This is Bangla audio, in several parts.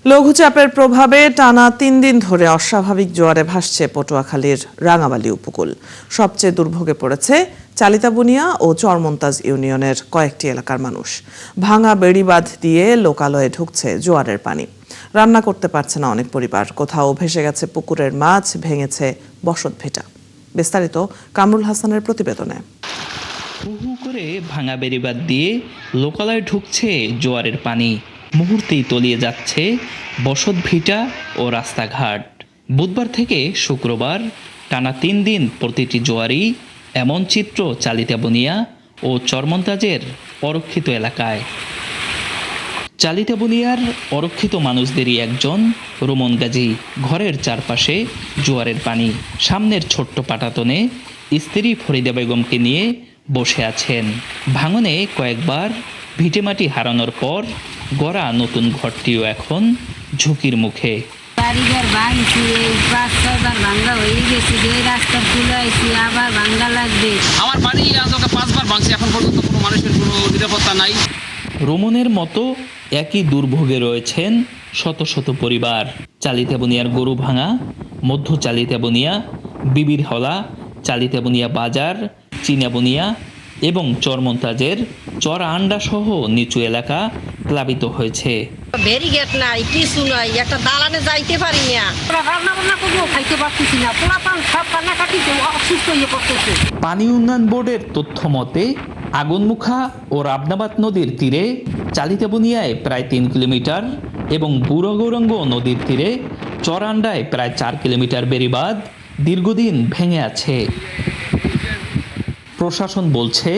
লঘুচাপের প্রভাবে টানা ৩ দিন ধরে অস্বাভাবিক জোয়ারে ভাসছে পটুয়াখালীর রাঙাবালী উপকূল। সবচেয়ে দুর্ভোগে পড়েছে চালিতাবুনিয়া ও চরমন্তাজ ইউনিয়নের কয়েকটি এলাকার মানুষ। ভাঙা বেড়িবাঁধ দিয়ে লোকালয়ে ঢুকছে জোয়ারের পানি। রান্না করতে পারছে না অনেক পরিবার, কোথাও ভেসে গেছে পুকুরের মাছ, ভেঙেছে বসতভিটা। বিস্তারিত কামরুল হাসানের প্রতিবেদনে। হু হু করে ভাঙা বেড়িবাঁধ দিয়ে লোকালয়ে ঢুকছে জোয়ারের পানি। মুহূর্তেই তলিয়ে যাচ্ছে বসতভিটা ও রাস্তাঘাট। বুধবার থেকে শুক্রবার টানা ৩ দিন প্রতিটি জোয়ারই এমন চিত্র চালিতাবুনিয়া ও চরমন্তাজের অরক্ষিত এলাকায়। চালিতাবুনিয়ার অরক্ষিত মানুষদেরই একজন রোমন গাজী। ঘরের চারপাশে জোয়ারের পানি। সামনের ছোট্ট পাটাতনে স্ত্রী ফরিদা বেগমকে নিয়ে বসে আছেন। ভাঙনে কয়েকবার ভিটেমাটি হারানোর পর গড়া নতুন ঘরটিও এখন ঝুঁকির মুখে। বাড়িঘর ভাঙছি, এই ৫-৬বার ভাঙ্গা হয়ে গেছে, এই রাস্তা খুলাইছি, আবার ভাঙ্গা লাগবে। আমার বাড়ি আজ ৫বার ভাঙছে, এখন পর্যন্ত কোনো মানুষের কোনো নিরাপত্তা নাই। রোমনের মতো একই দুর্ভোগে রয়েছেন শত শত পরিবার। চালিতাবুনিয়ার গরু ভাঙা, মধ্য চালিতাবুনিয়া, বিবির হলা, চালিতাবুনিয়া বাজার, চীনাবুনিয়া এবং চরমন্তাজের চর আন্ডা সহ নিচু এলাকা প্লাবিত হয়েছে। ব্যারিকেড নাই, কিছু নাই, একটা দালানে যাইতে পারি না। রান্না বান্না করবো, খাইতে পারতেছি না, পোলাপান সব কান্নাকাটি অসুস্থ হয়ে পড়তেছে। পানি উন্নয়ন বোর্ডের তথ্য মতে আগুনমুখা ও রাবনাবাদ নদীর তীরে চালিতাবুনিয়ায় প্রায় ৩ কিলোমিটার এবং বুড়ো গৌরাঙ্গ নদীর তীরে চরান্ডায় প্রায় ৪ কিলোমিটার বেড়িবাঁধ দীর্ঘদিন ভেঙে আছে। প্রশাসন বলছে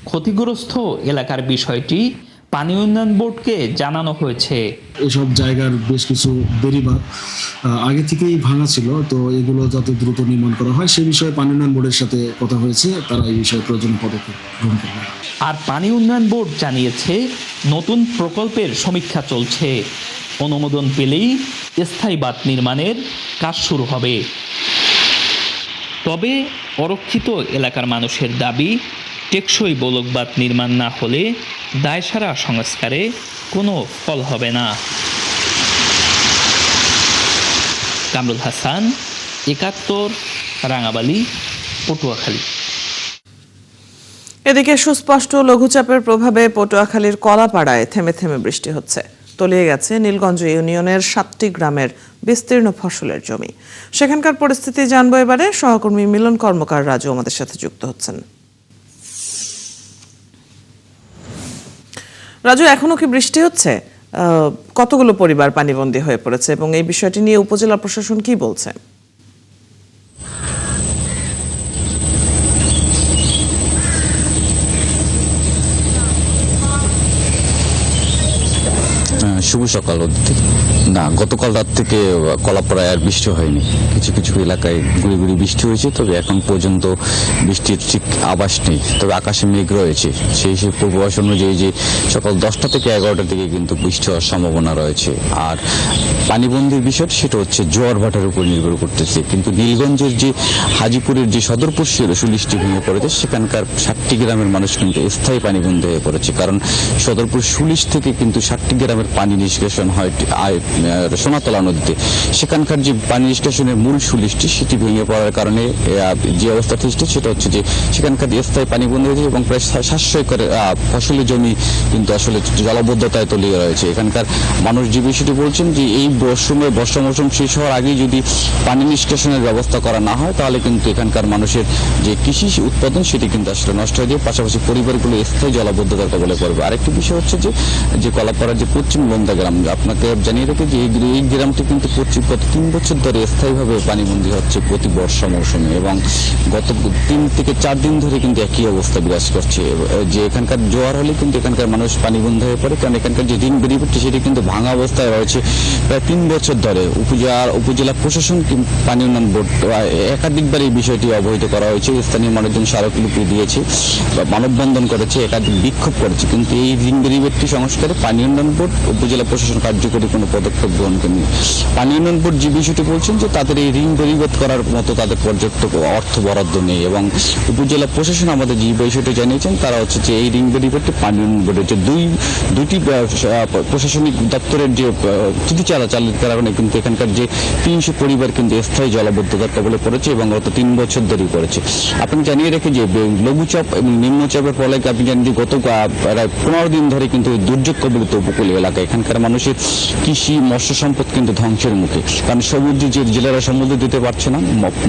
ক্ষতিগ্রস্ত এলাকার বিষয়টি পানি উন্নয়ন বোর্ডকে জানানো হয়েছে। এসব জায়গার বেশ কিছু বেড়িবাঁধ আগে থেকেই ভাঙা ছিল, তো এগুলো যাতে দ্রুত নির্মাণ করা হয় সে বিষয়ে পানি উন্নয়ন বোর্ডের সাথে কথা হয়েছে, তারা এই বিষয়ে প্রয়োজনীয় পদক্ষেপ গ্রহণ করবে। আর পানি উন্নয়ন বোর্ড জানিয়েছে নতুন প্রকল্পের সমীক্ষা চলছে, অনুমোদন পেলেই স্থায়ী বাঁধ নির্মাণের কাজ শুরু হবে। তবে অরক্ষিত এলাকার মানুষের দাবি, টেকসই বোলকবাঁধ নির্মাণ না হলে দায়সারা সংস্কারে কোনো ফল হবে না। কামরুল হাসান, ৭১, রাঙাবালী, পটুয়াখালী। এদিকে সুস্পষ্ট লঘুচাপের প্রভাবে পটুয়াখালীর কলাপাড়ায় থেমে থেমে বৃষ্টি হচ্ছে। তলিয়ে গেছে নীলগঞ্জ ইউনিয়নের ৭টি গ্রামের বিস্তীর্ণ ফসলের জমি। সেখানকার পরিস্থিতি জানবো এবারে। সহকর্মী মিলন কর্মকার রাজু আমাদের সাথে যুক্ত হচ্ছেন। রাজু, এখনো কি বৃষ্টি হচ্ছে? কতগুলো পরিবার পানিবন্দী হয়ে পড়েছে এবং এই বিষয়টি নিয়ে উপজেলা প্রশাসন কি বলছে? শুভ সকাল। না, গতকাল রাত থেকে কলাপাড়ায় আর বৃষ্টি হয়নি। কিছু কিছু এলাকায় গুড়ি গুড়ি বৃষ্টি হয়েছে, তবে এখন পর্যন্ত বৃষ্টির ঠিক আভাস নেই। তবে আকাশে মেঘ রয়েছে। সেই পূর্বাভাস অনুযায়ী যে সকাল 10টা থেকে 11টার দিকে কিন্তু বৃষ্টি হওয়ার সম্ভাবনা রয়েছে। আর পানিবন্দির বিষয় সেটা হচ্ছে জোয়ার ভাটার উপর নির্ভর করতেছে। কিন্তু নীলগঞ্জের যে হাজিপুরের যে সদরপুর সুলিশটি ভেঙে পড়েছে, সেখানকার 60টি গ্রামের মানুষ কিন্তু স্থায়ী পানিবন্দী হয়ে পড়েছে। কারণ সদরপুর সুলিশ থেকে কিন্তু 60টি গ্রামের পানি নিষ্কাশন হয় সোনাতলা নদীতে। সেখানকার যে পানি নিষ্কাশনের মূল সুলিশটি সেটি ভেঙে পড়ার কারণে যে অবস্থা সৃষ্টি, সেটা হচ্ছে যে সেখানকার স্থায়ী পানি বন্ধ হয়েছে এবং প্রায় 700 একর ফসলের জমি কিন্তু আসলে জলাবদ্ধতায় তলিয়ে রয়েছে। এখানকার মানুষ যে বিষয়টি বলছেন যে এই বর্ষা মৌসুম শেষ হওয়ার আগেই যদি পানি নিষ্কাশনের ব্যবস্থা করা না হয়, তাহলে কিন্তু এখানকার মানুষের যে কৃষি উৎপাদন সেটি কিন্তু আসলে নষ্ট হয়ে যায়, পাশাপাশি পরিবারগুলো স্থায়ী জলাবদ্ধতার কবলে পড়বে। আরেকটি বিষয় হচ্ছে যে কলাপাড়ার যে পশ্চিম লন্দা গ্রাম, আপনাকে জানিয়ে রেখে যে এই গ্রামটি কিন্তু গত 3 বছর ধরে স্থায়ীভাবে পানিবন্দী হচ্ছে প্রতি বর্ষা মৌসুমে, এবং গত 3 থেকে 4 দিন ধরে কিন্তু একই অবস্থা বিরাজ করছে। যে এখানকার জোয়ার হলে কিন্তু এখানকার মানুষ পানিবন্ধ হয়ে পড়ে, কারণ এখানকার যে ঋণ বেরিবাঁধটি সেটি কিন্তু ভাঙা অবস্থায় রয়েছে প্রায় 3 বছর ধরে। উপজেলা প্রশাসন পানি উন্নয়ন বোর্ড একাধিকবার এই বিষয়টি অবহিত করা হয়েছে। স্থানীয় মানুষজন স্মারকলিপি দিয়েছে বা মানববন্ধন করেছে, একাধিক বিক্ষোভ করেছে, কিন্তু এই ঋণ বেরিবাঁধটি সংস্কারে পানি উন্নয়ন বোর্ড, উপজেলা উপজেলা প্রশাসন কার্যকরী কোনো পদক্ষেপ গ্রহণ করেনি। পানি উন্নয়ন বোর্ড যে বিষয়টি বলছেন যে তাদের এই ঋণ বেরিবাদ করার মতো তাদের পর্যাপ্ত অর্থ বরাদ্দ নেই, এবং উপজেলা প্রশাসন আমাদের যে বিষয়টি জানিয়েছেন তারা হচ্ছে যে এই ঋণ বেরিবাদটি পানি উন্নয়ন বোর্ডের যে দুইটি প্রশাসনিক দপ্তরের যে ত্রুটি চালিত কারণে কিন্তু এখানকার যে 300 পরিবার কিন্তু স্থায়ী জলাবদ্ধতার কবলে পড়েছে এবং গত 3 বছর ধরেই পড়েছে। আপনি জানিয়ে রেখে যে লঘুচাপ এবং নিম্নচাপের ফলে আপনি জানেন যে গত প্রায় 15 দিন ধরে কিন্তু দুর্যোগ কবলিত উপকূলীয় এলাকা এখানকার মানুষের কৃষি মৎস্য সম্পদ কিন্তু ধ্বংসের মুখে, কারণ সমুদ্রে যে জেলেরা সমুদ্রে দিতে পারছে না,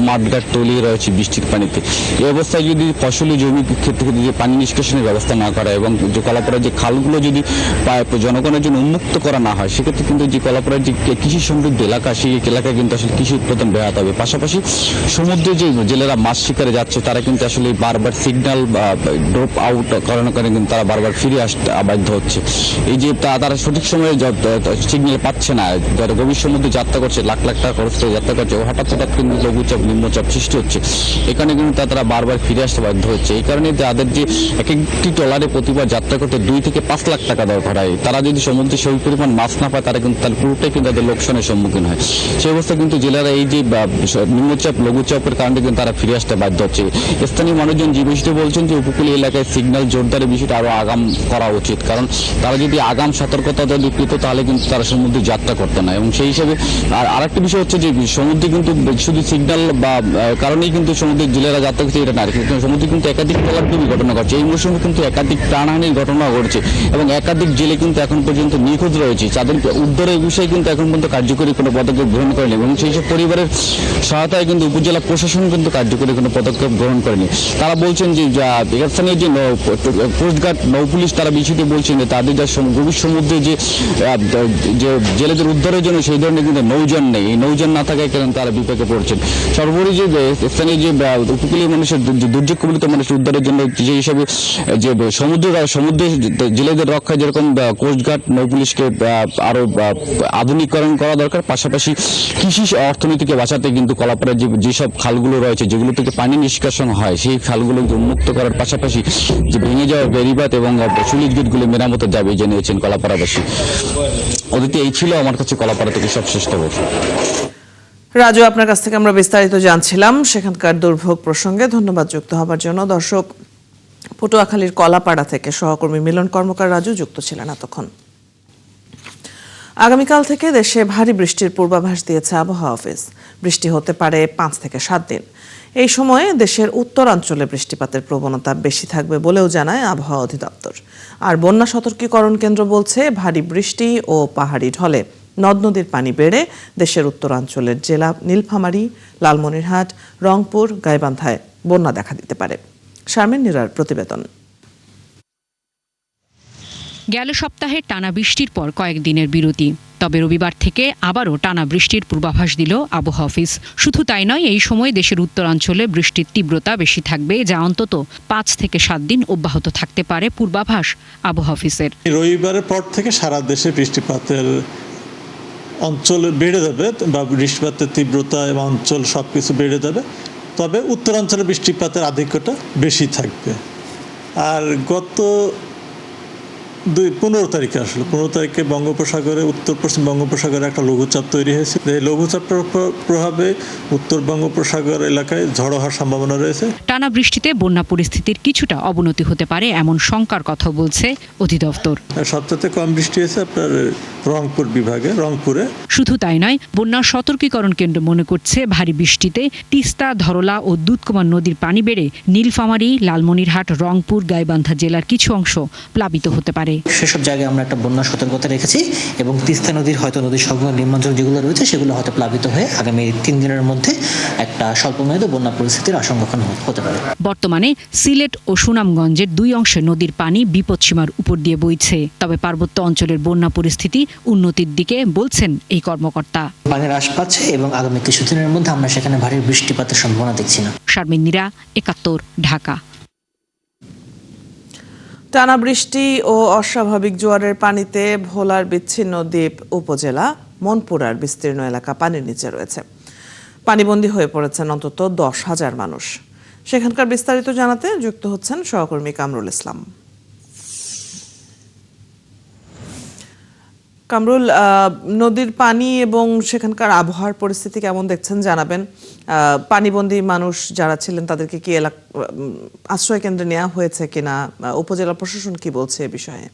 মাঠঘাট তলিয়ে রয়েছে বৃষ্টির পানিতে। এই অবস্থায় যদি ফসলি জমি ক্ষেত্রে যদি পানি নিষ্কাশনের ব্যবস্থা না করা এবং যে কলাপাড়ার যে খালগুলো যদি জনগণের জন্য উন্মুক্ত করা না হয়, সেক্ষেত্রে কিন্তু যে কলাপাড়ার যে কৃষি সমৃদ্ধ এলাকা সেই এলাকায় কিন্তু আসলে কৃষি উৎপাদন ব্যাহত হবে। পাশাপাশি সমুদ্রে যে জেলেরা মাছ শিকারে যাচ্ছে তারা কিন্তু আসলে বারবার সিগন্যাল ড্রপ আউট করানোর কারণে কিন্তু তারা বারবার ফিরে আসতে বাধ্য হচ্ছে। এই যে তারা সঠিক সময়ে সিগন্যাল পাচ্ছে না, যারা গভীর সমুদ্রে যাত্রা করছে, লাখ লাখ টাকা খরচ করে যাত্রা করছে, হঠাৎ কিন্তু লঘুচাপ নিম্নচাপ সৃষ্টি হচ্ছে, এখানে কিন্তু তারা বারবার ফিরে আসতে বাধ্য হচ্ছে। এই কারণে তাদের যে এক একটি ট্রলারে প্রতিবার যাত্রা করতে 2 থেকে 5 লাখ টাকা দরকার হয়, তারা যদি সমুদ্রে সেই পরিমাণ মাছ না পায় তারা কিন্তু তার পুরোটাই কিন্তু তাদের লোকসানের সম্মুখীন হয়। সেই অবস্থা কিন্তু জেলারা এই যে নিম্নচাপ লঘুচাপের কারণে কিন্তু তারা ফিরে আসতে বাধ্য হচ্ছে। স্থানীয় মানুষজন যে বিষয়টি বলছেন যে উপকূলীয় এলাকায় সিগন্যাল জোরদারের বিষয়টা আরো আগাম করা উচিত, কারণ তারা যদি আগাম সতর্কতা যদি পেত তাহলে কিন্তু তারা সমুদ্রে যাত্রা করতো না। এবং সেই হিসেবে আরেকটি বিষয় হচ্ছে যে সমুদ্রে কিন্তু শুধু সিগন্যাল বা কারণেই কিন্তু সমুদ্রের জেলেরা যাত্রা করছে এটা না, কিন্তু সমুদ্রে কিন্তু একাধিক ট্রলারডুবি ঘটনা ঘটছে। এই মৌসুমে কিন্তু একাধিক প্রাণহানির ঘটনা ঘটছে এবং একাধিক জেলে কিন্তু এখন পর্যন্ত নিখোঁজ রয়েছে। তাদেরকে উদ্ধারের বিষয়ে কিন্তু এখন পর্যন্ত কার্যকরী কোনো পদক্ষেপ গ্রহণ করেনি এবং সেই সব পরিবারের সহায়তায় কিন্তু উপজেলা প্রশাসন কিন্তু কার্যকরী কোনো পদক্ষেপ গ্রহণ করেনি। তারা বলছেন যে স্থানীয় যে কোস্টগার্ড নৌপুলিশ তারা বিষয়টি বলছেন যে তাদের যা গভীর সমুদ্রে যে জেলেদের উদ্ধারের জন্য সেই ধরনের কিন্তু নৌযান নেই, এই নৌযান না থাকায় কারণে তারা বিপাকে পড়ছেন। সর্বোপরি যে স্থানীয় যে উপকূলীয় মানুষের দুর্যোগ কবলিত মানুষ উদ্ধারের জন্য যে হিসাবে যে সমুদ্রে জেলেদের রক্ষায় যেরকম কোস্টগার্ড নৌপুলিশকে আরো আধুনিকরণ করা দরকার, পাশাপাশি কৃষি অর্থনীতিকে বাঁচাতে কিন্তু কলাপাড়ার যেসব খালগুলো রয়েছে যেগুলো থেকে পানি নিষ্কাশন হয় সেই খালগুলোকে উন্মুক্ত করার পাশাপাশি যে ভেঙে যাওয়া বেড়িবাঁধ এবং সুলিজ গেটগুলো মেরামতের দাবি জানিয়েছেন কলাপাড়াবাসী। অদিতি, এই ছিল আমার কাছে কলাপাড়া থেকে সব শ্রেষ্ঠ খবর। রাজু, আপনার কাছ থেকে আমরা বিস্তারিত জানছিলাম সেখানকার দুর্ভোগ প্রসঙ্গে। ধন্যবাদ যুক্ত হবার জন্য। দর্শক, পটুয়াখালীর কলাপাড়া থেকে সহকর্মী মিলন কর্মকার রাজু যুক্ত ছিলেন এতক্ষণ। আগামীকাল থেকে দেশে ভারী বৃষ্টির পূর্বাভাস দিয়েছে আবহাওয়া অফিস। বৃষ্টি হতে পারে 5 থেকে 7 দিন। এই সময়ে দেশের উত্তরাঞ্চলে বৃষ্টিপাতের প্রবণতা বেশি থাকবে বলেও জানায় আবহাওয়া অধিদপ্তর। আর বন্যা সতর্কীকরণ কেন্দ্র বলছে ভারী বৃষ্টি ও পাহাড়ি ঢলে নদ নদীর পানি বেড়ে দেশের উত্তরাঞ্চলের জেলা নীলফামারী, লালমনিরহাট, রংপুর, গাইবান্ধায় বন্যা দেখা দিতে পারে। শারমিন নীরার প্রতিবেদন। গেল সপ্তাহে টানা বৃষ্টির পর কয়েকদিনের বিরতি, তবে রবিবার থেকে আবারও টানা বৃষ্টির পূর্বাভাস দিল আবহাওয়া অফিস। শুধু তাই নয়, এই সময় দেশের উত্তরাঞ্চলে বৃষ্টির তীব্রতা বেশি থাকবে, যা অন্তত 5 থেকে 7 দিন অব্যাহত থাকতে পারে পূর্বাভাস আবহাওয়া অফিসের। রবিবারের পর থেকে সারা দেশে বৃষ্টিপাতের অঞ্চল বেড়ে যাবে বা বৃষ্টিপাতের তীব্রতা এবং অঞ্চল সবকিছু বেড়ে যাবে, তবে উত্তরাঞ্চলে বৃষ্টিপাতের আধিক্যটা বেশি থাকবে। আর গত 15 তারিখে 15 তারিখে বঙ্গোপসাগরে উত্তর পশ্চিম বঙ্গোপসাগরে একটা লঘুচাপ তৈরি হয়েছে। এই লঘুচাপের প্রভাবে উত্তর বঙ্গোপসাগর এলাকায় ঝড়ো হওয়ার সম্ভাবনা রয়েছে। টানা বৃষ্টিতে বন্যা পরিস্থিতির কিছুটা অবনতি হতে পারে এমন শঙ্কার কথা বলছে অধিদপ্তর। সবচেয়ে কম বৃষ্টি হয়েছে আপনার রংপুর বিভাগে, রংপুরে। শুধু তাই নয়, বন্যার সতর্কীকরণ কেন্দ্র মনে করছে ভারী বৃষ্টিতে তিস্তা, ধরলা ও দুধকুমার নদীর পানি বেড়ে নীলফামারী, লালমনিরহাট, রংপুর, গাইবান্ধা জেলার কিছু অংশ প্লাবিত হতে পারে। সেসব জায়গায় আমরা একটা বন্যা সতর্কতা রেখেছি এবং তিস্তা নদীর হয়তো নদীর সংলগ্ন নিম্নাঞ্চল যেগুলো রয়েছে সেগুলো হয়তো প্লাবিত হয়ে আগামী 3 দিনের মধ্যে একটা স্বল্পমেয়াদী বন্যা পরিস্থিতির আশঙ্কা হতে পারে। বর্তমানে সিলেট ও সুনামগঞ্জের 2 অংশে নদীর পানি বিপদসীমার উপর দিয়ে বইছে, তবে পার্বত্য অঞ্চলের বন্যা পরিস্থিতি উন্নতির দিকে বলছেন এই কর্মকর্তা। পানি হ্রাস পাচ্ছে এবং আগামী কিছুদিনের মধ্যে আমরা সেখানে ভারী বৃষ্টিপাতের সম্ভাবনা দেখছি না। শারমিন নীরা, 71, ঢাকা। টানা বৃষ্টি ও অস্বাভাবিক জোয়ারের পানিতে ভোলার বিচ্ছিন্ন দ্বীপ উপজেলা মনপুরার বিস্তীর্ণ এলাকা পানির নিচে রয়েছে। পানিবন্দী হয়ে পড়েছেন অন্তত 10,000 মানুষ। সেখানকার বিস্তারিত জানাতে যুক্ত হচ্ছেন সহকর্মী কামরুল ইসলাম। কামরুল, নদীর পানি এবং সেখানকার আবহাওয়ার পরিস্থিতি কেমন দেখছেন জানাবেন। পানিবন্দী মানুষ যারা ছিলেন তাদেরকে কি আশ্রয় কেন্দ্রে নেওয়া হয়েছে কিনা, উপজেলা প্রশাসন কি বলছে এ বিষয়ে?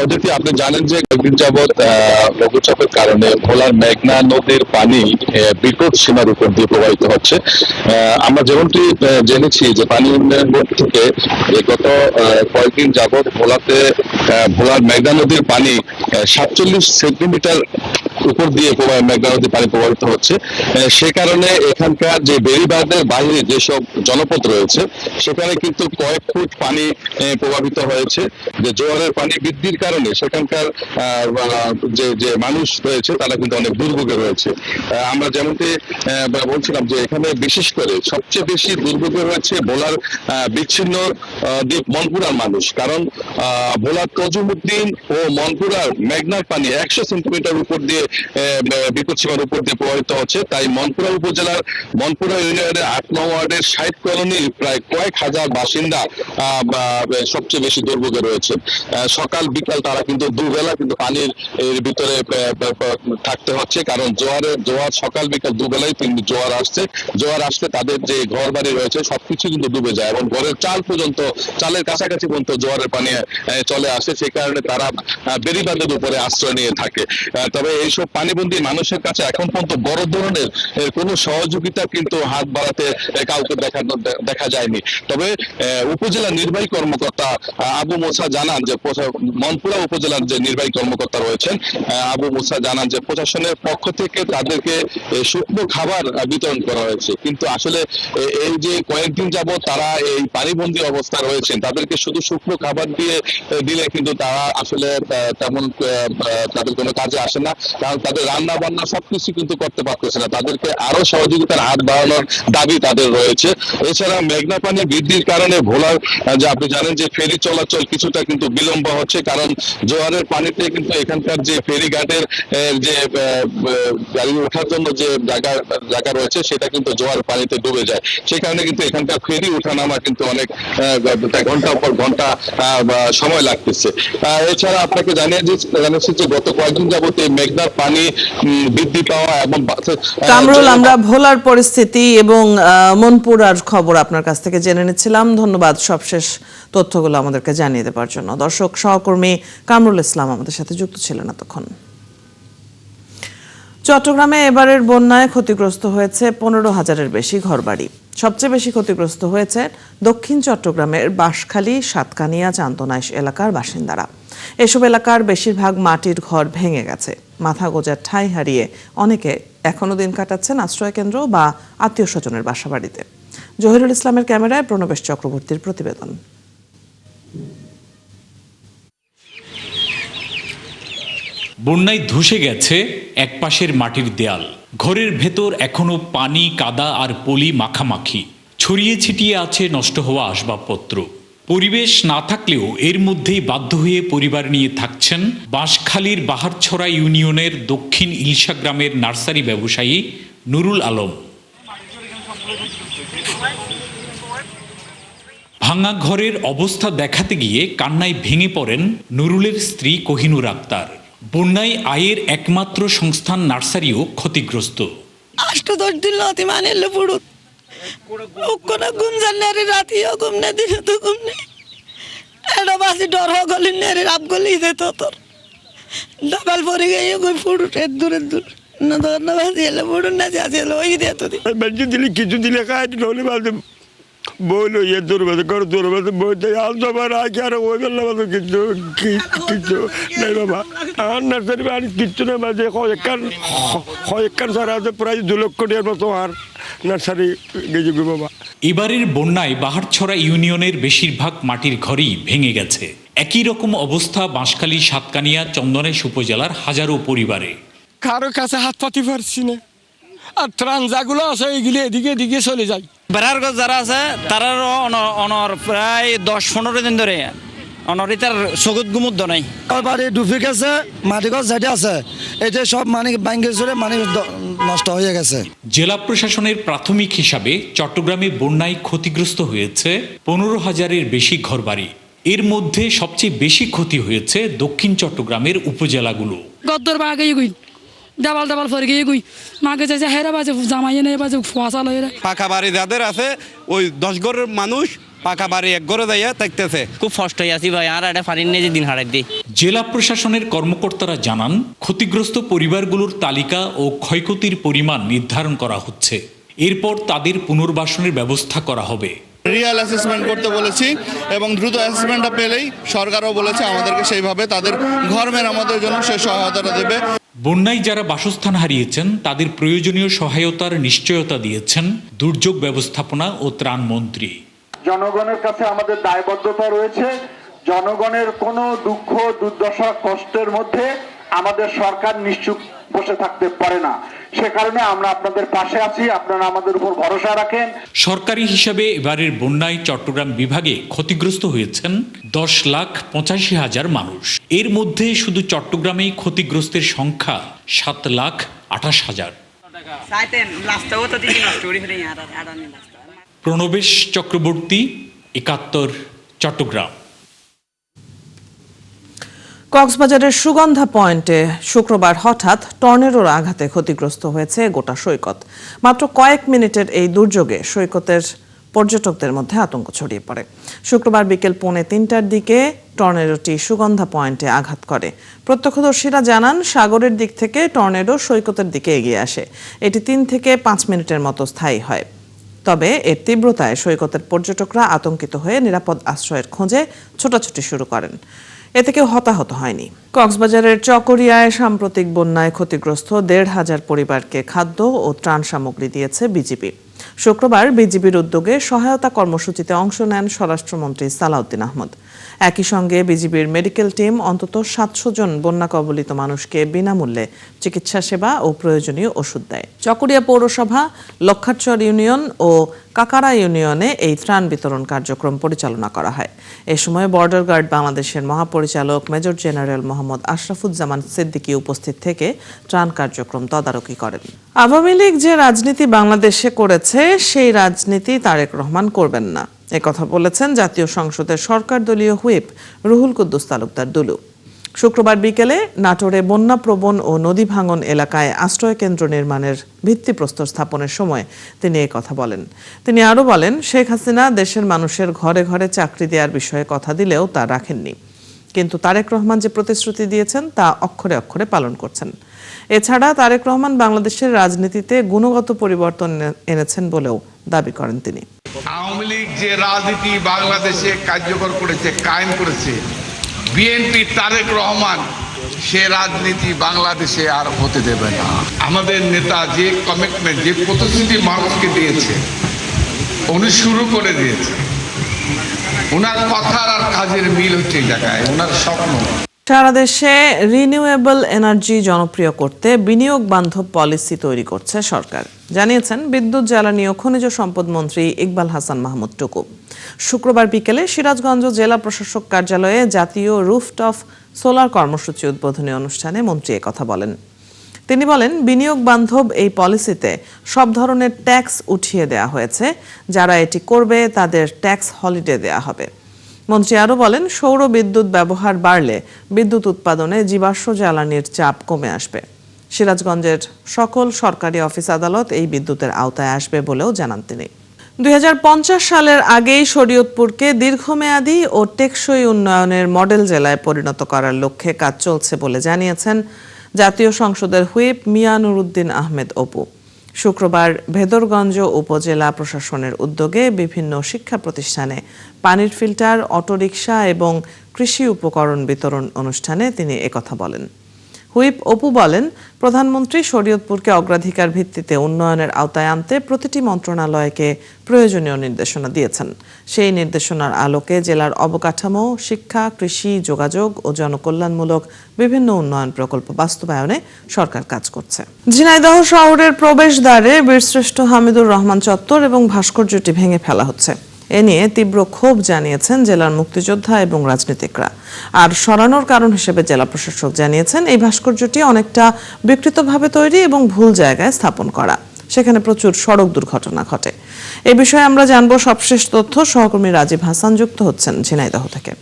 অদিতি, আপনি জানেন যে কয়েকদিন যাবৎ লঘুচাপের কারণে ভোলার মেঘনা নদীর পানি বিপদ সীমার উপর দিয়ে প্রবাহিত হচ্ছে। আমরা যেমনটি জেনেছি যে পানি উন্নয়ন বোর্ড থেকে গত কয়েকদিন যাবৎ ভোলার মেঘনা নদীর পানি 47 সেন্টিমিটার উপর দিয়ে মেঘনা নদীর পানি প্রবাহিত হচ্ছে। সে কারণে এখানকার যে বেড়িবাঁধের বাইরে যেসব জনপদ রয়েছে সেখানে কিন্তু কয়েক ফুট পানি প্রভাবিত হয়েছে। যে জোয়ারের পানি বৃদ্ধির কারণে সেখানকার যে মানুষ রয়েছে তারা কিন্তু অনেক দুর্ভোগে রয়েছে। আমরা যেমনটি বলছিলাম যে এখানে বিশেষ করে সবচেয়ে বেশি দুর্ভোগে রয়েছে ভোলার বিচ্ছিন্ন দ্বীপ মনপুরার মানুষ। কারণ ভোলার তজুমউদ্দিন ও মনপুরার মেঘনার পানি 100 সেন্টিমিটার উপর দিয়ে বিপদসীমার উপর দিয়ে প্রবাহিত হচ্ছে। তাই মনপুরা উপজেলার মনপুরা ইউনিয়নের 8 নং ওয়ার্ডের 60 কলোনির প্রায় কয়েক হাজার বাসিন্দা সবচেয়ে বেশি দুর্ভোগে রয়েছে। সকাল বিকাল তারা কিন্তু দুবেলা কিন্তু পানির এর ভিতরে থাকতে হচ্ছে, কারণ জোয়ার সকাল বিকাল দুবেলাই জোয়ার আসছে তাদের যে ঘর বাড়ি রয়েছে সবকিছু কিন্তু ডুবে যায় এবং ঘরের চালের কাছাকাছি পর্যন্ত জোয়ারের পানি চলে আসে। সেই কারণে তারা বেড়িবাঁধের উপরে আশ্রয় নিয়ে থাকে। তবে এইসব পানিবন্দী মানুষের কাছে এখন পর্যন্ত বড় ধরনের কোনো সহযোগিতা কিন্তু হাত বাড়াতে কাউকে দেখা যায়নি। তবে উপজেলা নির্বাহী কর্মকর্তা আবু মুসা জানান যে মনপুরা উপজেলার যে নির্বাহী কর্মকর্তা রয়েছেন আবু মুসা জানান যে প্রশাসনের পক্ষ থেকে তাদেরকে শুকনো খাবার বিতরণ করা হয়েছে, কিন্তু আসলে এই যে কয়েকদিন যাবত তারা এই পানিবন্দী অবস্থা রয়েছেন তাদেরকে শুধু শুকনো খাবার দিলে কিন্তু তারা আসলে তেমন তাদের কোনো কাজে আসে না, কারণ তাদের রান্না বান্না সবকিছু কিন্তু করতে পারতেছে না। তাদেরকে আরো সহযোগিতার হাত বাড়ানোর দাবি তাদের রয়েছে। এছাড়া মেঘনা পানি বৃদ্ধির কারণে ভোলার যে আপনি জানেন যে ফেরি চলাচল কিছুটা কিন্তু বিলম্ব হচ্ছে, কারণ জোয়ারের পানিতে কিন্তু এখানকার যে ফেরিঘাটের যে গাড়ি ওঠার জন্য যে জায়গা রয়েছে সেটা কিন্তু জোয়ারের পানিতে ডুবে যায়। সেই কারণে কিন্তু এখানকার ফেরি ওঠানামা কিন্তু অনেক ঘন্টার পর ঘন্টা সময় লাগতেছে। এছাড়া আপনাকে জানিয়েছি যে গত কয়েকদিন যাবত এই মেঘনার পানি বৃদ্ধি পাওয়া এবং কামরুল, আমরা ভোলার পরিস্থিতি এবং মনপুরার খবর আপনার কাছ থেকে জেনে নিচ্ছিলাম। ধন্যবাদ সবশেষ তথ্যগুলো আমাদেরকে জানিয়ে দেওয়ার জন্য। দর্শক, সহকর্মী কামরুল ইসলাম আমাদের সাথে যুক্ত ছিলেন এতক্ষণ। চট্টগ্রামে এবারের বন্যায় ক্ষতিগ্রস্ত হয়েছে 15,000-এর বেশি ঘরবাড়ি। সবচেয়ে বেশি ক্ষতিগ্রস্ত হয়েছে দক্ষিণ চট্টগ্রামের বাঁশখালী, সাতকানিয়া, চান্দনাইশ এলাকার বাসিন্দারা। এসব এলাকার বেশিরভাগ মাটির ঘর ভেঙে গেছে। মাথা গোঁজার ঠাঁই হারিয়ে অনেকে এখনো দিন কাটাচ্ছেন আশ্রয়কেন্দ্র বা আত্মীয় স্বজনের বাসাবাড়িতে। জহিরুল ইসলামের ক্যামেরায় প্রণবেশ চক্রবর্তীর প্রতিবেদন। বন্যায় ধসে গেছে একপাশের মাটির দেয়াল। ঘরের ভেতর এখনো পানি, কাদা আর পলি মাখামাখি। ছড়িয়ে ছিটিয়ে আছে নষ্ট হওয়া আসবাবপত্র। পরিবেশ না থাকলেও এর মধ্যেই বাধ্য হয়ে পরিবার নিয়ে থাকছেন বাঁশখালীর বাহারছড়া ইউনিয়নের দক্ষিণ ইলশা গ্রামের নার্সারি ব্যবসায়ী নুরুল আলম। ভাঙা ঘরের অবস্থা দেখাতে গিয়ে কান্নায় ভেঙে পড়েন নুরুলের স্ত্রী কোহিনুর আক্তার। বন্যায় আয়ের একমাত্র সংস্থান নার্সারিও ক্ষতিগ্রস্ত। 8-10 দিন লতি মানেলে পড়ুত কোন ঘুম জানারে রাতিও ঘুম না দিনে তো ঘুম নেই। এটা বাসি ডর গলি নেরে রাব গলি দে তোর ডাবল পরে গিয়ে কই পড়ুত দূরে না দর না বাসি এলে পড়ুন না যাচ্ছিল ওই দে তো বেঞ্চি দিলি কিছু দিলে খাই নলে বাজে বলো ইয়ে দূরবাদে করো দূরবাদে বইতে আল তোমার আগে আর ওই বেলা বাজে কিছু নাই বাবা। আর নার্সারি আর কিচ্ছু না বাজে কয়েকখান সারা আছে প্রায় 2 লক্ষ টাকার মতো আর নার্সারি গেছে গো বাবা। এবারের বন্যায় বাহারছড়া ইউনিয়নের বেশিরভাগ মাটির ঘরই ভেঙে গেছে। একই রকম অবস্থা বাঁশখালী, সাতকানিয়া, চন্দনাইশ উপজেলার হাজারো পরিবারে। কারো কাছে হাত পাতি পারছি না, আর ত্রাণ যাগুলো আছে এইগুলি এদিকে চলে যায়। বেড়ার গছ যারা আছে তারারও অনর প্রায় 10-15 দিন ধরে অনরিতার চকুত গুমুদ্দ নাই। বাড়ি ডুবে গেছে, মাটি গছ যেটা আছে এটা সব মানে ব্যাংকের জোরে মানে নষ্ট হয়ে গেছে। জেলা প্রশাসনের প্রাথমিক হিসাবে চট্টগ্রামে বন্যায় ক্ষতিগ্রস্ত হয়েছে 15,000-এর বেশি ঘরবাড়ি। এর মধ্যে সবচেয়ে বেশি ক্ষতি হয়েছে দক্ষিণ চট্টগ্রামের উপজেলাগুলো। গদ্দর বাগে গই ডাবল ডাবল ফরে গিয়ে গই মাকে যাচ্ছে হেরা বাজে জামাইয়ে নেই বাজে ফোয়াশা লয়ে পাকা বাড়ি যাদের আছে ওই 10 ঘরের মানুষ পাকা বাড়ি এক ঘরে যাইয়া থাকতেছে। খুব কষ্ট হয়ে আছি ভাই, আর এটা পারি নিয়ে দিন হারাই দিই। জেলা প্রশাসনের কর্মকর্তারা জানান, ক্ষতিগ্রস্ত পরিবারগুলোর তালিকা ও ক্ষয়ক্ষতির পরিমাণ নির্ধারণ করা হচ্ছে। এরপর তাদের পুনর্বাসনের ব্যবস্থা করা হবে। রিয়েল অ্যাসেসমেন্ট করতে বলেছি এবং দ্রুত অ্যাসেসমেন্টটা পেলেই সরকারও বলেছে আমাদেরকে সেইভাবে তাদের ঘর মেরামতের জন্য সে সহায়তাটা দেবে। বন্যায় যারা বাসস্থান হারিয়েছেন তাদের প্রয়োজনীয় সহায়তার নিশ্চয়তা দিয়েছেন দুর্যোগ ব্যবস্থাপনা ও ত্রাণ মন্ত্রী। জনগণের কাছে আমাদের দায়বদ্ধতা রয়েছে। জনগণের কোনো দুঃখ দুর্দশা কষ্টের মধ্যে আমাদের সরকার নিশ্চুপ বসে থাকতে পারে না। সে কারণে আমরা আপনাদের পাশে আছি, আপনারা আমাদের উপর ভরসা রাখেন। সরকারি হিসাবে এবারের বন্যায় চট্টগ্রাম বিভাগে ক্ষতিগ্রস্ত হয়েছেন 10,85,000 মানুষ। এর মধ্যে শুধু চট্টগ্রামেই ক্ষতিগ্রস্তের সংখ্যা 7,28,000। প্রণবেশ চক্রবর্তী, 71, চট্টগ্রাম। কক্সবাজারের সুগন্ধা পয়েন্টে শুক্রবার হঠাৎ টর্নেডোর আঘাতে ক্ষতিগ্রস্ত হয়েছে গোটা সৈকত। মাত্র কয়েক মিনিটের এই দুর্যোগে সৈকতের পর্যটকদের মধ্যে আতঙ্ক ছড়িয়ে পড়ে। শুক্রবার বিকেল 2:45টার দিকে টর্নেডোটি সুগন্ধা পয়েন্টে আঘাত করে। প্রত্যক্ষদর্শীরা জানান, সাগরের দিক থেকে টর্নেডো সৈকতের দিকে এগিয়ে আসে। এটি 3 থেকে 5 মিনিটের মতো স্থায়ী হয়। তবে এর তীব্রতায় সৈকতের পর্যটকরা আতঙ্কিত হয়ে নিরাপদ আশ্রয়ের খোঁজে ছোটাছুটি শুরু করেন। এতে কেউ হতাহত হয়নি। কক্সবাজারের চকরিয়ায় সাম্প্রতিক বন্যায় ক্ষতিগ্রস্ত 1,500 পরিবারকে খাদ্য ও ত্রাণ সামগ্রী দিয়েছে বিজিবি। শুক্রবার বিজিবির উদ্যোগে সহায়তা কর্মসূচিতে অংশ নেন স্বরাষ্ট্রমন্ত্রী সালাউদ্দিন আহমদ। একই সঙ্গে বিজিবির মেডিকেল টিম অন্তত 700 জন বন্যা কবলিত মানুষকে বিনামূল্যে চিকিৎসা সেবা ও প্রয়োজনীয় ওষুধ দেয়। চকরিয়া পৌরসভা, লক্ষারচর ইউনিয়ন ও কাকারা ইউনিয়নে এই ত্রাণ বিতরণ কার্যক্রম পরিচালনা করা হয়। এ সময় বর্ডার গার্ড বাংলাদেশের মহাপরিচালক মেজর জেনারেল মোহাম্মদ আশরাফুজ্জামান সিদ্দিকী উপস্থিত থেকে ত্রাণ কার্যক্রম তদারকি করেন। আওয়ামী লীগ যে রাজনীতি বাংলাদেশে করেছে সেই রাজনীতি তারেক রহমান করবেন না, একথা বলেছেন জাতীয় সংসদের সরকার দলীয় হুইপ রুহুল কুদ্দুস তালুকদার দুলু। শুক্রবার বিকেলে নাটোরে বন্যাপ্রবণ ও নদী ভাঙন এলাকায় আশ্রয় কেন্দ্র নির্মাণের ভিত্তিপ্রস্তর স্থাপনের সময় তিনি এই কথা বলেন। তিনি আরও বলেন, শেখ হাসিনা দেশের মানুষের ঘরে ঘরে চাকরি দেওয়ার বিষয়ে কথা দিলেও তা রাখেননি, কিন্তু তারেক রহমান যে প্রতিশ্রুতি দিয়েছেন তা অক্ষরে অক্ষরে পালন করছেন। এছাড়া তারেক রহমান বাংলাদেশের রাজনীতিতে গুণগত পরিবর্তন এনেছেন বলেও দাবি করেন তিনি। আওয়ামী লীগ যে রাজনীতি বাংলাদেশে কার্যকর করেছে, কায়েম করেছে, বিএনপি তারেক রহমান সে রাজনীতি বাংলাদেশে আর হতে দেবে না। আমাদের নেতা যে কমিটমেন্ট, যে প্রতিশ্রুতি মানুষকে দিয়েছে, উনি শুরু করে দিয়েছে। ওনার কথার আর কাজের মিল হচ্ছে এই জায়গায়, ওনার স্বপ্ন। সারা দেশে রিনিউয়েবল এনার্জি জনপ্রিয় করতে বিনিয়োগ বান্ধব পলিসি তৈরি করছে সরকার, জানিয়েছেন বিদ্যুৎ, জ্বালানি ও খনিজ সম্পদ মন্ত্রী ইকবাল হাসান মাহমুদ টুকু। শুক্রবার বিকেলে সিরাজগঞ্জ জেলা প্রশাসক কার্যালয়ে জাতীয় রুফটপ সোলার কর্মসূচি উদ্বোধনী অনুষ্ঠানে মন্ত্রী একথা বলেন। তিনি বলেন, বিনিয়োগ বান্ধব এই পলিসিতে সব ধরনের ট্যাক্স উঠিয়ে দেওয়া হয়েছে। যারা এটি করবে তাদের ট্যাক্স হলিডে দেওয়া হবে। মন্ত্রী আরও বলেন, সৌর বিদ্যুৎ ব্যবহার বাড়লে বিদ্যুৎ উৎপাদনে জীবাশ্ম জ্বালানির চাপ কমে আসবে। সিরাজগঞ্জের সকল সরকারি অফিস আদালত এই বিদ্যুতের আওতায় আসবে বলেও জানান তিনি। 2050 সালের আগেই শরীয়তপুরকে দীর্ঘমেয়াদী ও টেকসই উন্নয়নের মডেল জেলায় পরিণত করার লক্ষ্যে কাজ চলছে বলে জানিয়েছেন জাতীয় সংসদের হুইপ মিয়া নুরুদ্দিন আহমেদ অপু। শুক্রবার ভেদরগঞ্জ উপজেলা প্রশাসনের উদ্যোগে বিভিন্ন শিক্ষা প্রতিষ্ঠানে পানির ফিল্টার, অটোরিকশা এবং কৃষি উপকরণ বিতরণ অনুষ্ঠানে তিনি একথা বলেন। হুইপ অপু বলেন, প্রধানমন্ত্রী শরীয়তপুরকে অগ্রাধিকার ভিত্তিতে উন্নয়নের আওতায় আনতে প্রতিটি মন্ত্রণালয়কে প্রয়োজনীয় নির্দেশনা দিয়েছেন। সেই নির্দেশনার আলোকে জেলার অবকাঠামো, শিক্ষা, কৃষি, যোগাযোগ ও জনকল্যাণমূলক বিভিন্ন উন্নয়ন প্রকল্প বাস্তবায়নে সরকার কাজ করছে। ঝিনাইদহ শহরের প্রবেশদ্বারে বীরশ্রেষ্ঠ হামিদুর রহমান চত্বর এবং ভাস্কর্যটি ভেঙে ফেলা হচ্ছে। এ নিয়ে তীব্র ক্ষোভ জানিয়েছেন জেলার মুক্তিযোদ্ধা এবং রাজনীতিকরা। আর সরানোর কারণ হিসেবে জেলা প্রশাসক জানিয়েছেন, এই ভাস্কর্যটি অনেকটা বিকৃতভাবে তৈরি এবং ভুল জায়গায় স্থাপন করা। সেখানে প্রচুর সড়ক দুর্ঘটনা ঘটে। এই বিষয়ে আমরা জানবো সবশেষ তথ্য। সহকর্মী রাজীব হাসান যুক্ত হচ্ছেন ঝিনাইদহ থেকে।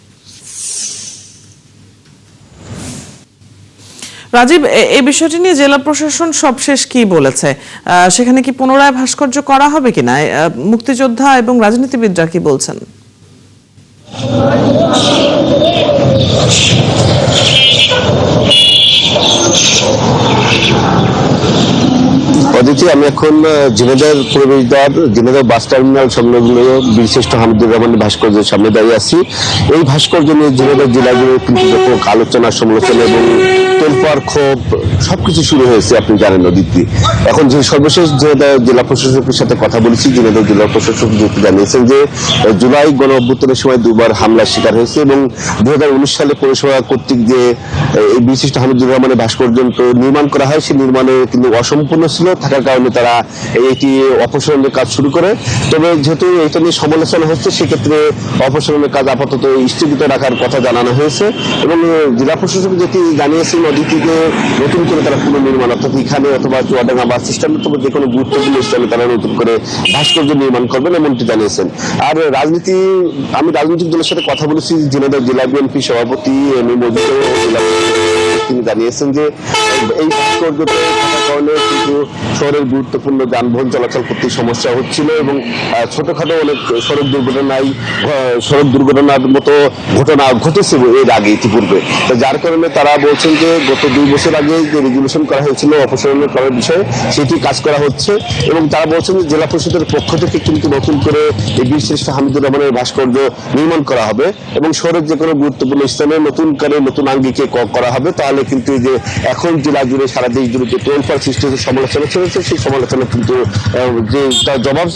রাজীব, এই বিষয়টি নিয়ে জেলা প্রশাসন সবশেষ কি বলেছে? সেখানে কি পুনরায় ভাস্কর্য করা হবে কিনা? মুক্তিযোদ্ধা এবং রাজনীতিবিদরা কি বলছেন? অদিতি, আমি এখন ঝিনাইদহ প্রবেশদ্বার ঝিনাইদহ বাস টার্মিনাল সংলগ্ন বীরশ্রেষ্ঠ হামিদুর রহমানের ভাস্কর্যের সামনে দাঁড়িয়ে আছি। এই ভাস্কর্য নিয়ে ঝিনাইদহ জেলা জুড়ে কিন্তু ব্যাপক আলোচনা, সমালোচনা এবং তোলপাড়, ক্ষোভ সবকিছু শুরু হয়েছে। আপনি জানেন অদিতি, এখন যে সর্বশেষ ঝিনাইদহ জেলা প্রশাসকের সাথে কথা বলেছি, ঝিনাইদহ জেলা প্রশাসক জানিয়েছেন যে জুলাই গণ অভ্যুত্থানের সময় দুবার হামলার শিকার হয়েছে এবং 2019 সালে পৌরসভা কর্তৃক যে এই বীরশ্রেষ্ঠ হামিদুর রহমানের ভাস্কর্য নির্মাণ করা হয়, সেই নির্মাণে কিন্তু অসম্পূর্ণ ছিল, থাকার কারণে তারা এটি অপসারণের কাজ শুরু করে। তবে যেহেতু এটা নিয়ে সমালোচনা হচ্ছে, সেক্ষেত্রে অপসারণের কাজ আপাতত স্থগিত রাখার কথা জানানো হয়েছে এবং জেলা প্রশাসক যেটি জানিয়েছেন অদিতিকে নতুন করে তারা পুনর্নির্মাণ, অর্থাৎ এখানে অথবা চুয়াডাঙ্গা বাস স্ট্যান্ড অথবা যে কোনো গুরুত্বপূর্ণ স্থানে তারা নতুন করে ভাস্কর্য নির্মাণ করবেন এমনটি জানিয়েছেন। আর আমি রাজনৈতিক দলের সাথে কথা বলেছি। ঝিনাইদহ জেলা বিএনপি সভাপতি তিনি জানিয়েছেন যে এই ভাস্কর্যতে থাকার কারণে কিন্তু শহরের গুরুত্বপূর্ণ যানবাহন চলাচল করতে সমস্যা হচ্ছিল এবং ছোটখাটো অনেক সড়ক দুর্ঘটনার মতো ঘটনা ঘটেছে এর আগে ইতিপূর্বে। যার কারণে তারা বলছেন যে গত 2 বছর আগে যে রেগুলেশন করা হয়েছিল অপসারণের করার বিষয়ে, সেটি কাজ করা হচ্ছে এবং তারা বলছেন যে জেলা পরিষদের পক্ষ থেকে কিন্তু নতুন করে এই বীরশ্রেষ্ঠ হামিদুর রহমানের ভাস্কর্য নির্মাণ করা হবে এবং শহরের যে কোনো গুরুত্বপূর্ণ স্থানে নতুন করে নতুন আঙ্গিকে করা হবে। তাহলে কিন্তু যে এখন জেলা জুড়ে সারা দেশ জুড়ে যে তোলপাড় সৃষ্টি হয়েছে, সমালোচনা চলেছে, সেই সমালোচনা কিন্তু যে তার জবাব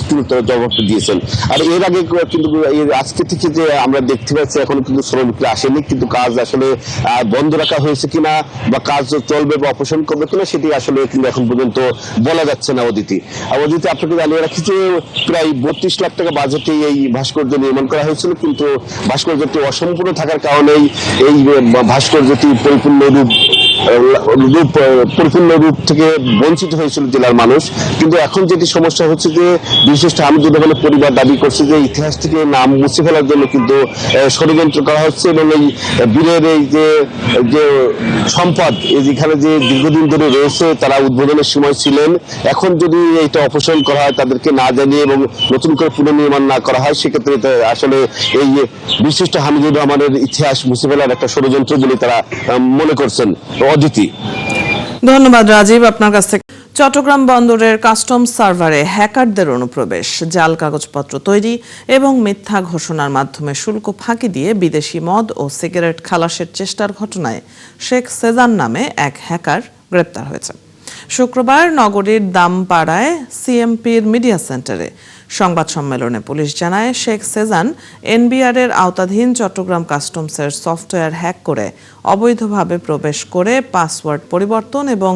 দিয়েছেন। আর এর আগে কিন্তু আজকে থেকে যে আমরা দেখতে পাচ্ছি এখনো কিন্তু শ্রমিকরা আসেনি, কিন্তু কাজ আসলে বন্ধ রাখা হয়েছে কিনা বা কাজ চলবে বা অপসারণ করবে কিনা সেটি আসলে কিন্তু এখন পর্যন্ত বলা যাচ্ছে না। অদিতি, আপনাকে জানিয়ে রাখি যে প্রায় 32 লাখ টাকা বাজেটে এই ভাস্কর্য নির্মাণ করা হয়েছিল, কিন্তু ভাস্কর্যটি অসম্পূর্ণ থাকার কারণেই এই ভাস্কর্যটি পরিপূর্ণ রূপ থেকে বঞ্চিত হয়েছিল জেলার মানুষ। কিন্তু এখন যেটি সমস্যা হচ্ছে যে বিশিষ্ট হামিদুর রহমানের পরিবার দাবি করছে যে ইতিহাস থেকে নাম মুছে ফেলার জন্য কিন্তু ষড়যন্ত্র করা হচ্ছে এবং এই বীরের এই যে সম্পদ যেখানে যে দীর্ঘদিন ধরে রয়েছে, তারা উদ্বোধনের সময় ছিলেন, এখন যদি এটা অপসারণ করা হয় তাদেরকে না জানিয়ে এবং নতুন করে পুনর্নির্মাণ না করা হয়, সেক্ষেত্রে আসলে এই বিশিষ্ট হামিদুর রহমানের ইতিহাস মুছে ফেলার একটা ষড়যন্ত্র বলে তারা মনে করছেন। অদিতি, ধন্যবাদ রাজীব আপনার কাছ থেকে। চট্টগ্রাম বন্দরের কাস্টমস সার্ভারে হ্যাকারদের অনুপ্রবেশ, জাল কাগজপত্র তৈরি এবং মিথ্যা ঘোষণার মাধ্যমে শুল্ক ফাঁকি দিয়ে বিদেশি মদ ও সিগারেট খালাসের চেষ্টার ঘটনায় শেখ সেজান নামে এক হ্যাকার গ্রেপ্তার হয়েছে। শুক্রবার নগরীর দামপাড়ায় সিএমপির মিডিয়া সেন্টারে সংবাদ সম্মেলনে পুলিশ জানায়, শেখ সেজান এনবিআর এর আওতাধীন চট্টগ্রাম কাস্টমসের সফটওয়্যার হ্যাক করে অবৈধভাবে প্রবেশ করে পাসওয়ার্ড পরিবর্তন এবং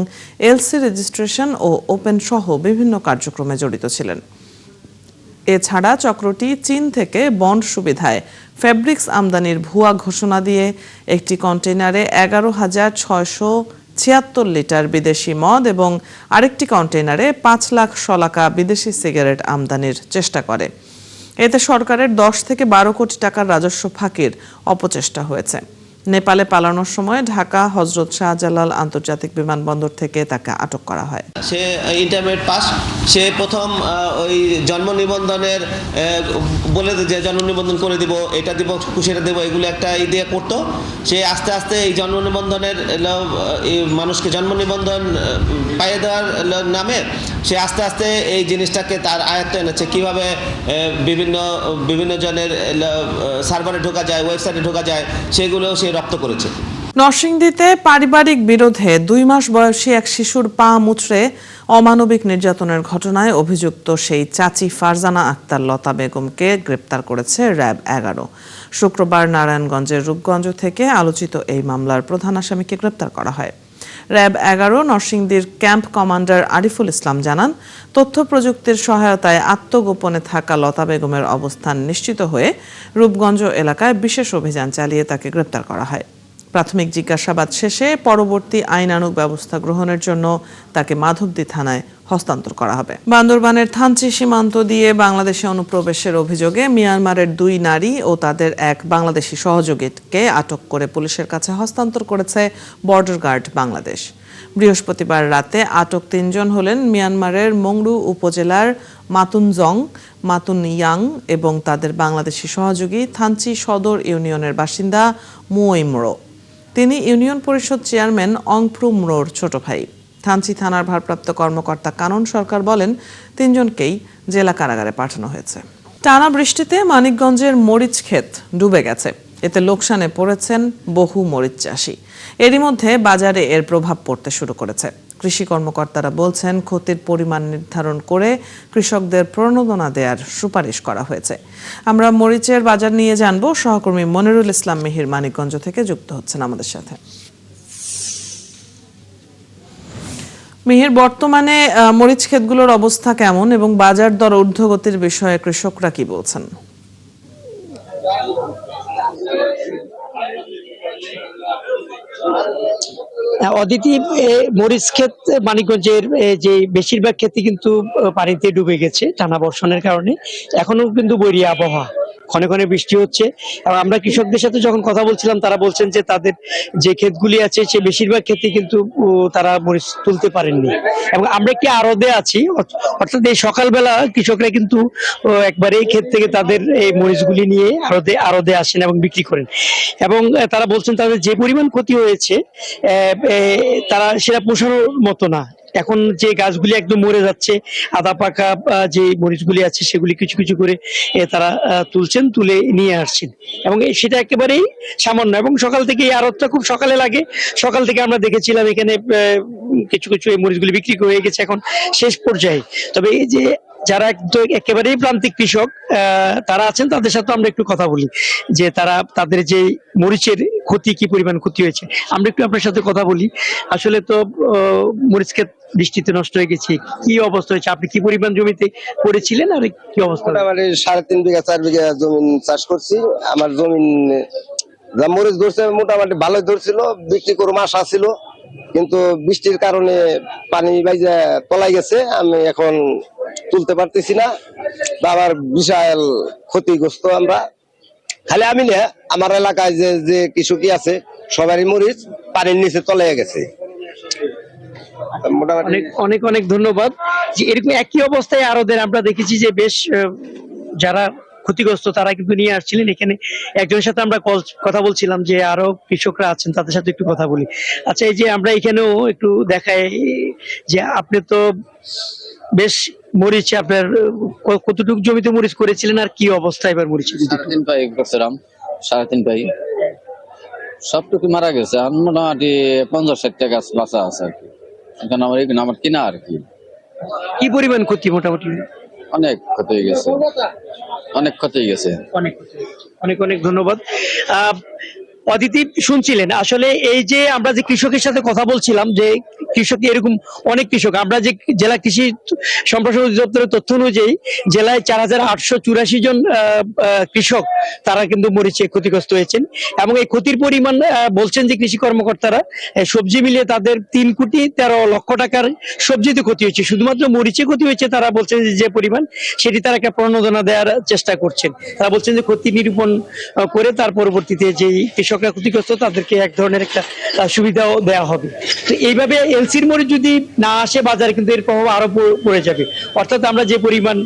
এলসি রেজিস্ট্রেশন ও ওপেন সহ বিভিন্ন কার্যক্রমে জড়িত ছিলেন। এছাড়া চক্রটি চীন থেকে বন্ড সুবিধায় ফেব্রিক্স আমদানির ভুয়া ঘোষণা দিয়ে একটি কন্টেইনারে 11,676 লিটার বিদেশি মদ এবং আরেকটি কন্টেইনারে 5 লাখ শলাকা বিদেশি সিগারেট আমদানির চেষ্টা করে। এতে সরকারের 10 থেকে 12 কোটি টাকার রাজস্ব ফাঁকির অপচেষ্টা হয়েছে। নেপালে পালানোর সময় ঢাকা হযরত শাহজালাল আন্তর্জাতিক বিমানবন্দর থেকে তাকে আটক করা হয়। সে ইন্টারমিডিয়েট পাস, সে প্রথম ওই জন্ম নিবন্ধনের বলে যে জন্ম নিবন্ধন করে দিব, এটা দিব, সেটা দেবো, এগুলো একটা দিয়ে করতো। সে আস্তে আস্তে এই জন্ম নিবন্ধনের মানুষকে জন্ম নিবন্ধন পাইয়ে দেওয়ার নামে সে আস্তে আস্তে এই জিনিসটাকে তার আয়ত্তে এনেছে। কীভাবে বিভিন্ন জনের সার্ভারে ঢোকা যায়, ওয়েবসাইটে ঢোকা যায়, সেগুলোও সে রপ্ত করেছে। নরসিংদীতে পারিবারিক বিরোধে 2 মাস বয়সী এক শিশুর পা মুচড়ে অমানবিক নির্যাতনের ঘটনায় অভিযুক্ত সেই চাচি ফারজানা আক্তার লতা বেগমকে গ্রেপ্তার করেছে র্যাব 11। শুক্রবার নারায়ণগঞ্জের রূপগঞ্জ থেকে আলোচিত এই মামলার প্রধান আসামিকে গ্রেপ্তার করা হয়। র্যাব 11 নরসিংদীর ক্যাম্প কমান্ডার আরিফুল ইসলাম জানান, তথ্য প্রযুক্তির সহায়তায় আত্মগোপনে থাকা লতা বেগমের অবস্থান নিশ্চিত হয়ে রূপগঞ্জ এলাকায় বিশেষ অভিযান চালিয়ে তাকে গ্রেপ্তার করা হয়। প্রাথমিক জিজ্ঞাসাবাদ শেষে পরবর্তী আইনানুগ ব্যবস্থা গ্রহণের জন্য তাকে মাধবদী থানায় হস্তান্তর করা হবে। বান্দরবানের থানচি সীমান্ত দিয়ে বাংলাদেশে অনুপ্রবেশের অভিযোগে মিয়ানমারের 2 নারী ও তাদের এক বাংলাদেশি সহযোগীকে আটক করে পুলিশের কাছে হস্তান্তর করেছে বর্ডার গার্ড বাংলাদেশ। বৃহস্পতিবার রাতে আটক 3 জন হলেন মিয়ানমারের মংরু উপজেলার মাতুনজং, মাতুনয়াং এবং তাদের বাংলাদেশি সহযোগী থানচি সদর ইউনিয়নের বাসিন্দা মুইমরো। তিনি ইউনিয়ন পরিষদ চেয়ারম্যান অংপ্রু মুরোর ছোট ভাই। থানচি থানার ভারপ্রাপ্ত কর্মকর্তা কানন সরকার বলেন, 3 জনকেই জেলা কারাগারে পাঠানো হয়েছে। টানা বৃষ্টিতে মানিকগঞ্জের মরিচ ক্ষেত ডুবে গেছে। এতে লোকসানে পড়েছেন বহু মরিচ চাষি। এরই মধ্যে বাজারে এর প্রভাব পড়তে শুরু করেছে। কৃষি কর্মকর্তারা বলছেন, ক্ষতির পরিমাণ নির্ধারণ করে কৃষকদের প্রণোদনা দেওয়ার সুপারিশ করা হয়েছে। আমরা মরিচের বাজার নিয়ে জানব। সহকর্মী মনিরুল ইসলাম মিহির মানিকগঞ্জ থেকে যুক্ত হচ্ছেন আমাদের সাথে। মিহির, বর্তমানে মরিচ ক্ষেতগুলোর অবস্থা কেমন এবং বাজার দর ঊর্ধ্বগতির বিষয়ে কৃষকরা কি বলছেন? অদিতি, মরিচ ক্ষেত মানিকগঞ্জের যে বেশিরভাগ ক্ষেত্রে কিন্তু পানিতে ডুবে গেছে টানা বর্ষণের কারণে। এখনো কিন্তু বৈরী আবহাওয়া, ক্ষণে ক্ষণে বৃষ্টি হচ্ছে। এবং আমরা কৃষকদের সাথে যখন কথা বলছিলাম, তারা বলছেন যে তাদের যে ক্ষেতগুলি আছে সে বেশিরভাগ ক্ষেত্রে কিন্তু তারা মরিচ তুলতে পারেননি। এবং আমরা একটি আড়তে আছি, অর্থাৎ এই সকালবেলা কৃষকরা কিন্তু একবারে এই ক্ষেত থেকে তাদের এই মরিচগুলি নিয়ে আড়তে আসেন এবং বিক্রি করেন। এবং তারা বলছেন তাদের যে পরিমাণ ক্ষতি হয়েছে তারা সেটা পোষানোর মতো না। এখন যে গাছগুলি একদম মরে যাচ্ছে, আধা পাকা যে মরিচগুলি আছে সেগুলি কিছু কিছু করে তারা তুলছেন, তুলে নিয়ে আসছেন। এবং সেটা একেবারেই সামান্য। এবং সকাল থেকে এই আড়তটা খুব সকালে লাগে, সকাল থেকে আমরা দেখেছিলাম এখানে কিছু কিছু এই মরিচগুলি বিক্রি হয়ে গেছে এখন শেষ পর্যায়ে। তবে এই যে যারা একেবারেই প্রান্তিক কৃষক তারা আছেন, তাদের সাথে আমরা একটু কথা বলি যে তারা তাদের যে মরিচের ক্ষতি, কি পরিমাণ ক্ষতি হয়েছে। আমরা একটু আপনার সাথে কথা বলি। আসলে তো মরিচ ক্ষেত বৃষ্টিতে নষ্ট হয়ে গেছে, কি অবস্থা হয়েছে? আপনি কি পরিমাণ জমিতে করেছিলেন আর কি অবস্থা? মোটামুটি 3.5 বিঘা 4 বিঘা জমি চাষ করছি। আমার জমি যা মরিচ ধরছে মোটামুটি ভালোই ধরছিল, বিক্রি করে মাস আসছিল, কিন্তু বৃষ্টির কারণে পানি বাইজা তলায় গেছে। আমি এখন তুলতে পারতেছি না, আমার বিশাল ক্ষতিগ্রস্ত আমরা। খালি আমি না, আমার এলাকায় যে কৃষকই আছে সবারই মরিচ পানির নিচে তলায় গেছে। অনেক অনেক অনেক ধন্যবাদ। যে এরকম একই অবস্থায় আরোদের আমরা দেখেছি যে বেশ যারা ক্ষতিগ্রস্ত তারা কিন্তু নিয়ে আসছিলেন এখানে। একজনের সাথে আমরা কথা বলছিলাম, যে আরো কৃষকরা আছেন তাদের সাথে একটু কথা বলি। আচ্ছা, এই যে আমরা এখানেও একটু দেখাই যে আপনি তো বেশ মরিচ, আপনার কতটুকু জমিতে মরিচ করেছিলেন আর কি অবস্থা এবার মরিচ? 3.5 পাই করছিলাম, 3.5 পাই সবটুকু মারা গেছে। মোটামুটি 50-60 গাছ বাঁচা আছে আর কি। এখন আমার কিনা আর কি। কি পরিমাণ ক্ষতি? মোটামুটি অনেক ক্ষতি হয়ে গেছে, অনেক ক্ষতি হয়ে গেছে। অনেক অনেক ধন্যবাদ। অদিতি, শুনছিলেন আসলে এই যে আমরা যে কৃষকের সাথে কথা বলছিলাম, যে কৃষক এরকম অনেক কৃষক, আমরা যে জেলা কৃষি সম্প্রসারণ অধিদপ্তরের তথ্য অনুযায়ী জেলায় 4884 জন কৃষক তারা কিন্তু মরিচে ক্ষতিগ্রস্ত হয়েছেন। এবং এই ক্ষতির পরিমাণ বলছেন যে কৃষি কর্মকর্তারা সবজি মিলিয়ে তাদের 3,13,00,000 টাকার সবজিতে ক্ষতি হয়েছে। শুধুমাত্র মরিচে ক্ষতি হয়েছে তারা বলছেন যে পরিমাণ, সেটি তারা একটা প্রণোদনা দেওয়ার চেষ্টা করছেন। তারা বলছেন যে ক্ষতি নিরূপণ করে তার পরবর্তীতে যেই কৃষকরা ক্ষতিগ্রস্ত তাদেরকে এক ধরনের একটা সুবিধাও দেওয়া হবে। তো এইভাবে এলসির মরিচ যদি না আসে বাজারে, কিন্তু এর প্রভাব আরো পড়ে যাবে। অর্থাৎ আমরা যে পরিমাণ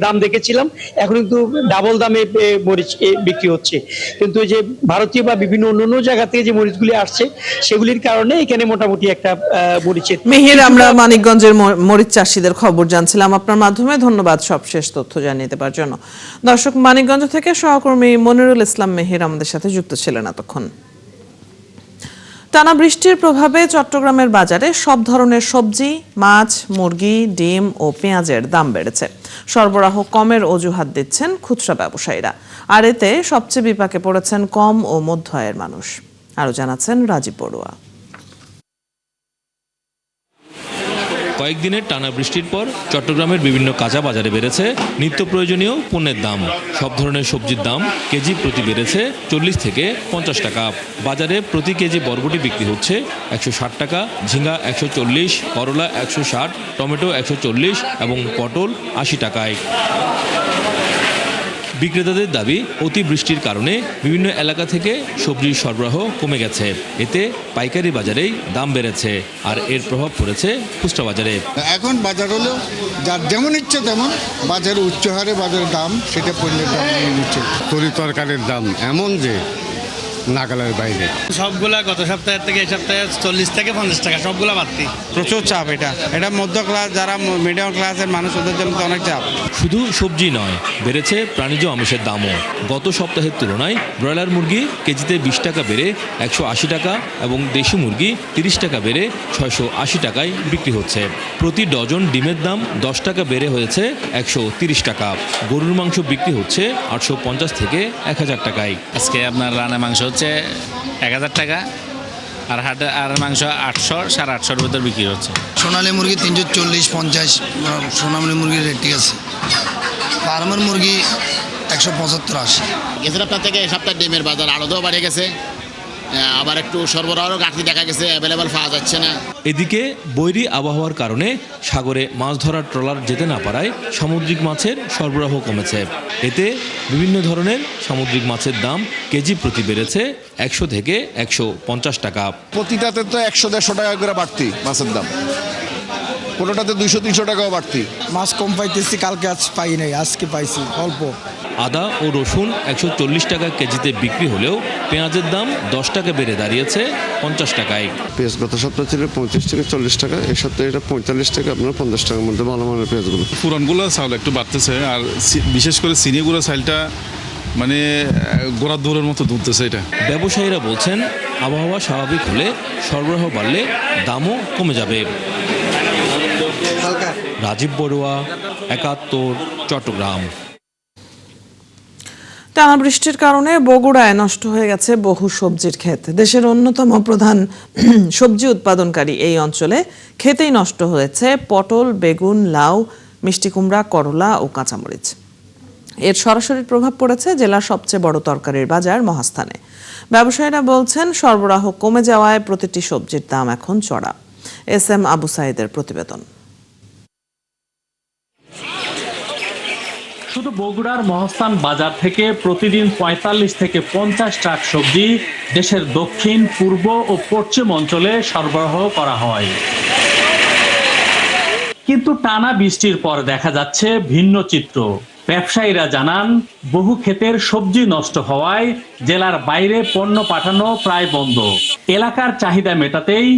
দাম দেখেছিলাম এখন কিন্তু ডাবল দামে মরিচ বিক্রি হচ্ছে। কিন্তু যে ভারতীয় বা বিভিন্ন অন্যান্য জায়গা থেকে যে মরিচগুলি আসছে সেগুলির কারণে এখানে মোটামুটি একটা মরিচের। মিহির, আমরা মানিকগঞ্জের মরিচ চাষিদের খবর জানছিলাম আপনার মাধ্যমে। ধন্যবাদ সবশেষ তথ্য জানিয়ে দেওয়ার জন্য। দর্শক, মানিকগঞ্জ থেকে সহকর্মী মনিরুল ইসলাম মিহির আমাদের সাথে যুক্ত ছিলেন এতক্ষণ। টানা বৃষ্টির প্রভাবে চট্টগ্রামের বাজারে সব ধরনের সবজি, মাছ, মুরগি, ডিম ও পেঁয়াজের দাম বেড়েছে। সরবরাহ কমের অজুহাত দিচ্ছেন খুচরা ব্যবসায়ীরা। আর এতে সবচেয়ে বিপাকে পড়েছেন কম ও মধ্য আয়ের মানুষ। আরো জানাচ্ছেন রাজীব বড়ুয়া। কয়েকদিনের টানা বৃষ্টির পর চট্টগ্রামের বিভিন্ন কাঁচা বাজারে বেড়েছে নিত্য প্রয়োজনীয় পণ্যের দাম। সব ধরনের সবজির দাম কেজি প্রতি বেড়েছে 40 থেকে 50 টাকা। বাজারে প্রতি কেজি বরবটি বিক্রি হচ্ছে 160 টাকা, ঝিঙ্গা 140, করলা 160, টমেটো 140 এবং পটল 80 টাকায়। বিক্রেতাদের দাবি, অতিবৃষ্টির কারণে বিভিন্ন এলাকা থেকে সবজির সরবরাহ কমে গেছে। এতে পাইকারি বাজারেই দাম বেড়েছে, আর এর প্রভাব পড়েছে খুচরা বাজারে। এখন বাজার হলো যার যেমন ইচ্ছে তেমন বাজারে উচ্চ হারে বাজারের দাম, সেটা পণ্যের দাম নিয়ে নিচ্ছে। তরি তরকারির দাম এমন যে নাগালের বাইরে। সবগুলা গত সপ্তাহের থেকে এই সপ্তাহে 40 থেকে 50 টাকা সবগুলা বাড়তি। প্রচুর চাপ, এটা মধ্য ক্লাস যারা মিডিয়াম ক্লাসের মানুষ ওদের জন্য অনেক চাপ। শুধু সবজি নয়, বেড়েছে প্রাণীজ আমিষের দামও। গত সপ্তাহের তুলনায় ব্রয়লার মুরগি কেজিতে 20 টাকা বেড়ে 180 টাকা এবং দেশি মুরগি 30 টাকা বেড়ে 680 টাকায় বিক্রি হচ্ছে। প্রতি ডজন ডিমের দাম 10 টাকা বেড়ে হয়েছে 130 টাকা। গরুর মাংস বিক্রি হচ্ছে 850 থেকে 1000 টাকায়। আজকে আপনার রান্না মাংস হচ্ছে 1000 টাকা, আর হাটে আর মাংস 800 850 ভিতর বিক্রি হচ্ছে। সোনালী মুরগি 340-50, সোনালী মুরগির রেট ঠিক আছে। ফার্মের মুরগি 175-80। গেছে সপ্তাহ থেকে এই সপ্তাহে ডিমের বাজার আড়তেও বাড়ে গেছে, আবার একটু সরবরাহেরও ঘাটতি দেখা গেছে, অ্যাভেলেবেল পাওয়া যাচ্ছে না। এদিকে বৈরী আবহাওয়ার কারণে সাগরে মাছ ধরার ট্রলার যেতে না পারায় সামুদ্রিক মাছের সরবরাহ কমেছে। এতে বিভিন্ন ধরনের সামুদ্রিক মাছের দাম কেজি প্রতি বেড়েছে 100 থেকে 150 টাকা। প্রতিটাতে তো 100-150 টাকা করে বাড়তি মাছের দাম, কোনোটাতে 200-300 টাকাও বাড়তি। মাছ কম পাইতেছি, কালকে আজ পাই নাই, আজকে পাইছি অল্প। আদা ও রসুন 140 টাকা কেজিতে বিক্রি হলেও পেঁয়াজের দাম 10 টাকা বেড়ে দাঁড়িয়েছে 50 টাকায়। পেঁয়াজ গত সপ্তাহে ছিল 35 থেকে 40 টাকা, এই সপ্তাহে এটা 45 টাকা, আপনার 50 টাকার মধ্যে ভালো মানের পেঁয়াজগুলো। পুরানগুলো চাউল একটু বাড়তেছে, আর বিশেষ করে চিনিগুলো চাউলটা মানে গোড়ার দৌড়ের মতো দুধতেছে। এটা ব্যবসায়ীরা বলছেন, আবহাওয়া স্বাভাবিক হলে সরবরাহ বাড়লে দামও কমে যাবে। রাজীব বড়ুয়া, 71, চট্টগ্রাম। টানা বৃষ্টির কারণে বগুড়ায় নষ্ট হয়ে গেছে বহু সবজির ক্ষেত। দেশের অন্যতম প্রধান সবজি উৎপাদনকারী এই অঞ্চলে ক্ষেতেই নষ্ট হয়েছে পটল, বেগুন, লাউ, মিষ্টি কুমড়া, করলা ও কাঁচামরিচ। এর সরাসরি প্রভাব পড়েছে জেলার সবচেয়ে বড় তরকারির বাজার মহাস্থানে। ব্যবসায়ীরা বলছেন, সরবরাহ কমে যাওয়ায় প্রতিটি সবজির দাম এখন চড়া। SM আবু সাইদের প্রতিবেদন। শুধু বগুড়ার মহাস্থান বাজার থেকে প্রতিদিন 45 থেকে 50 ট্রাক সবজি দেশের দক্ষিণ, পূর্ব ও পশ্চিম অঞ্চলে সরবরাহ করা হয়। কিন্তু টানা বৃষ্টির পর দেখা যাচ্ছে ভিন্ন চিত্র। ব্যবসায়ীরা জানান, বহু ক্ষেতের সবজি নষ্ট হওয়ায় জেলার বাইরে পণ্য পাঠানো প্রায় বন্ধ। এলাকার চাহিদা মেটাতেই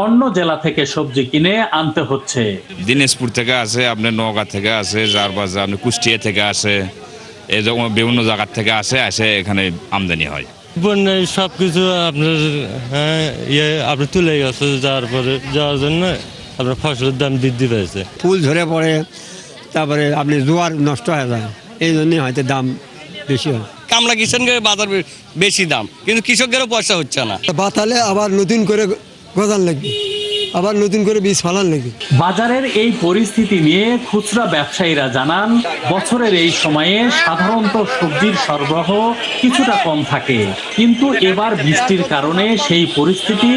অন্য জেলা থেকে সবজি কিনে আনতে হচ্ছে। দিনাজপুর থেকে আসে, আপনার নওগাঁ থেকে আসে, যার বাজার আপনি কুষ্টিয়া থেকে আসে, এই রকম বিভিন্ন জায়গার থেকে আসে এখানে আমদানি হয়। বন্যায় সব কিছু আপনার আপনি তুলে গেছে, যাওয়ার জন্য আপনার ফসলের দাম বৃদ্ধি পেয়েছে। ফুল ঝরে পড়ে, তারপরে আপনি জোয়ার নষ্ট হয়ে যায়, এই জন্যই হয়তো দাম বেশি হয়। কামলা কিষানগড়ের বাজার বেশি দাম, কিন্তু কৃষকদেরও পয়সা হচ্ছে না। বাতালে আবার নতুন করে গজান লাগবে, আবার নতুন করে বীজ ফলান লাগবে। বাজারের এই পরিস্থিতি নিয়ে খুচরা ব্যবসায়ীরা জানান, বছরের এই সময়ে সাধারণত সবজির সরবরাহ কিছুটা কম থাকে, কিন্তু এবার বৃষ্টির কারণে সেই পরিস্থিতি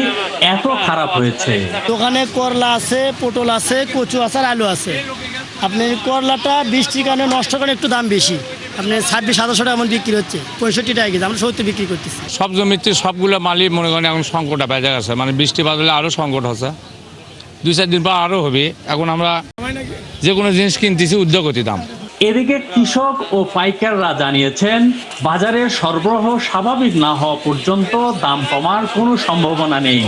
এত খারাপ হয়েছে। দোকানে করলা আছে, পটল আছে, কচু আছে, আর আলু আছে। আপনি করলাটা বৃষ্টির কারণে নষ্ট করে একটু দাম বেশি, আপনি 2600-2700 টাকা এমন বিক্রি হচ্ছে, 65 টাকা কেজি, আমরা 70 বিক্রি করতেছি। সব জমিতে সবগুলো মালই মনে করেন এখন সংকট বেজে গেছে, মানে বৃষ্টি বাদলে আরও সংকট হচ্ছে, 2-4 দিন পর আরও হবে। এখন আমরা যে কোনো জিনিস কিনতেছি ঊর্ধ্বগতি দাম। এদিকে কৃষক ও পাইকাররা জানিয়েছেন, বাজারে সরবরাহ স্বাভাবিক না হওয়া পর্যন্ত দাম কমার কোনো সম্ভাবনা নেই,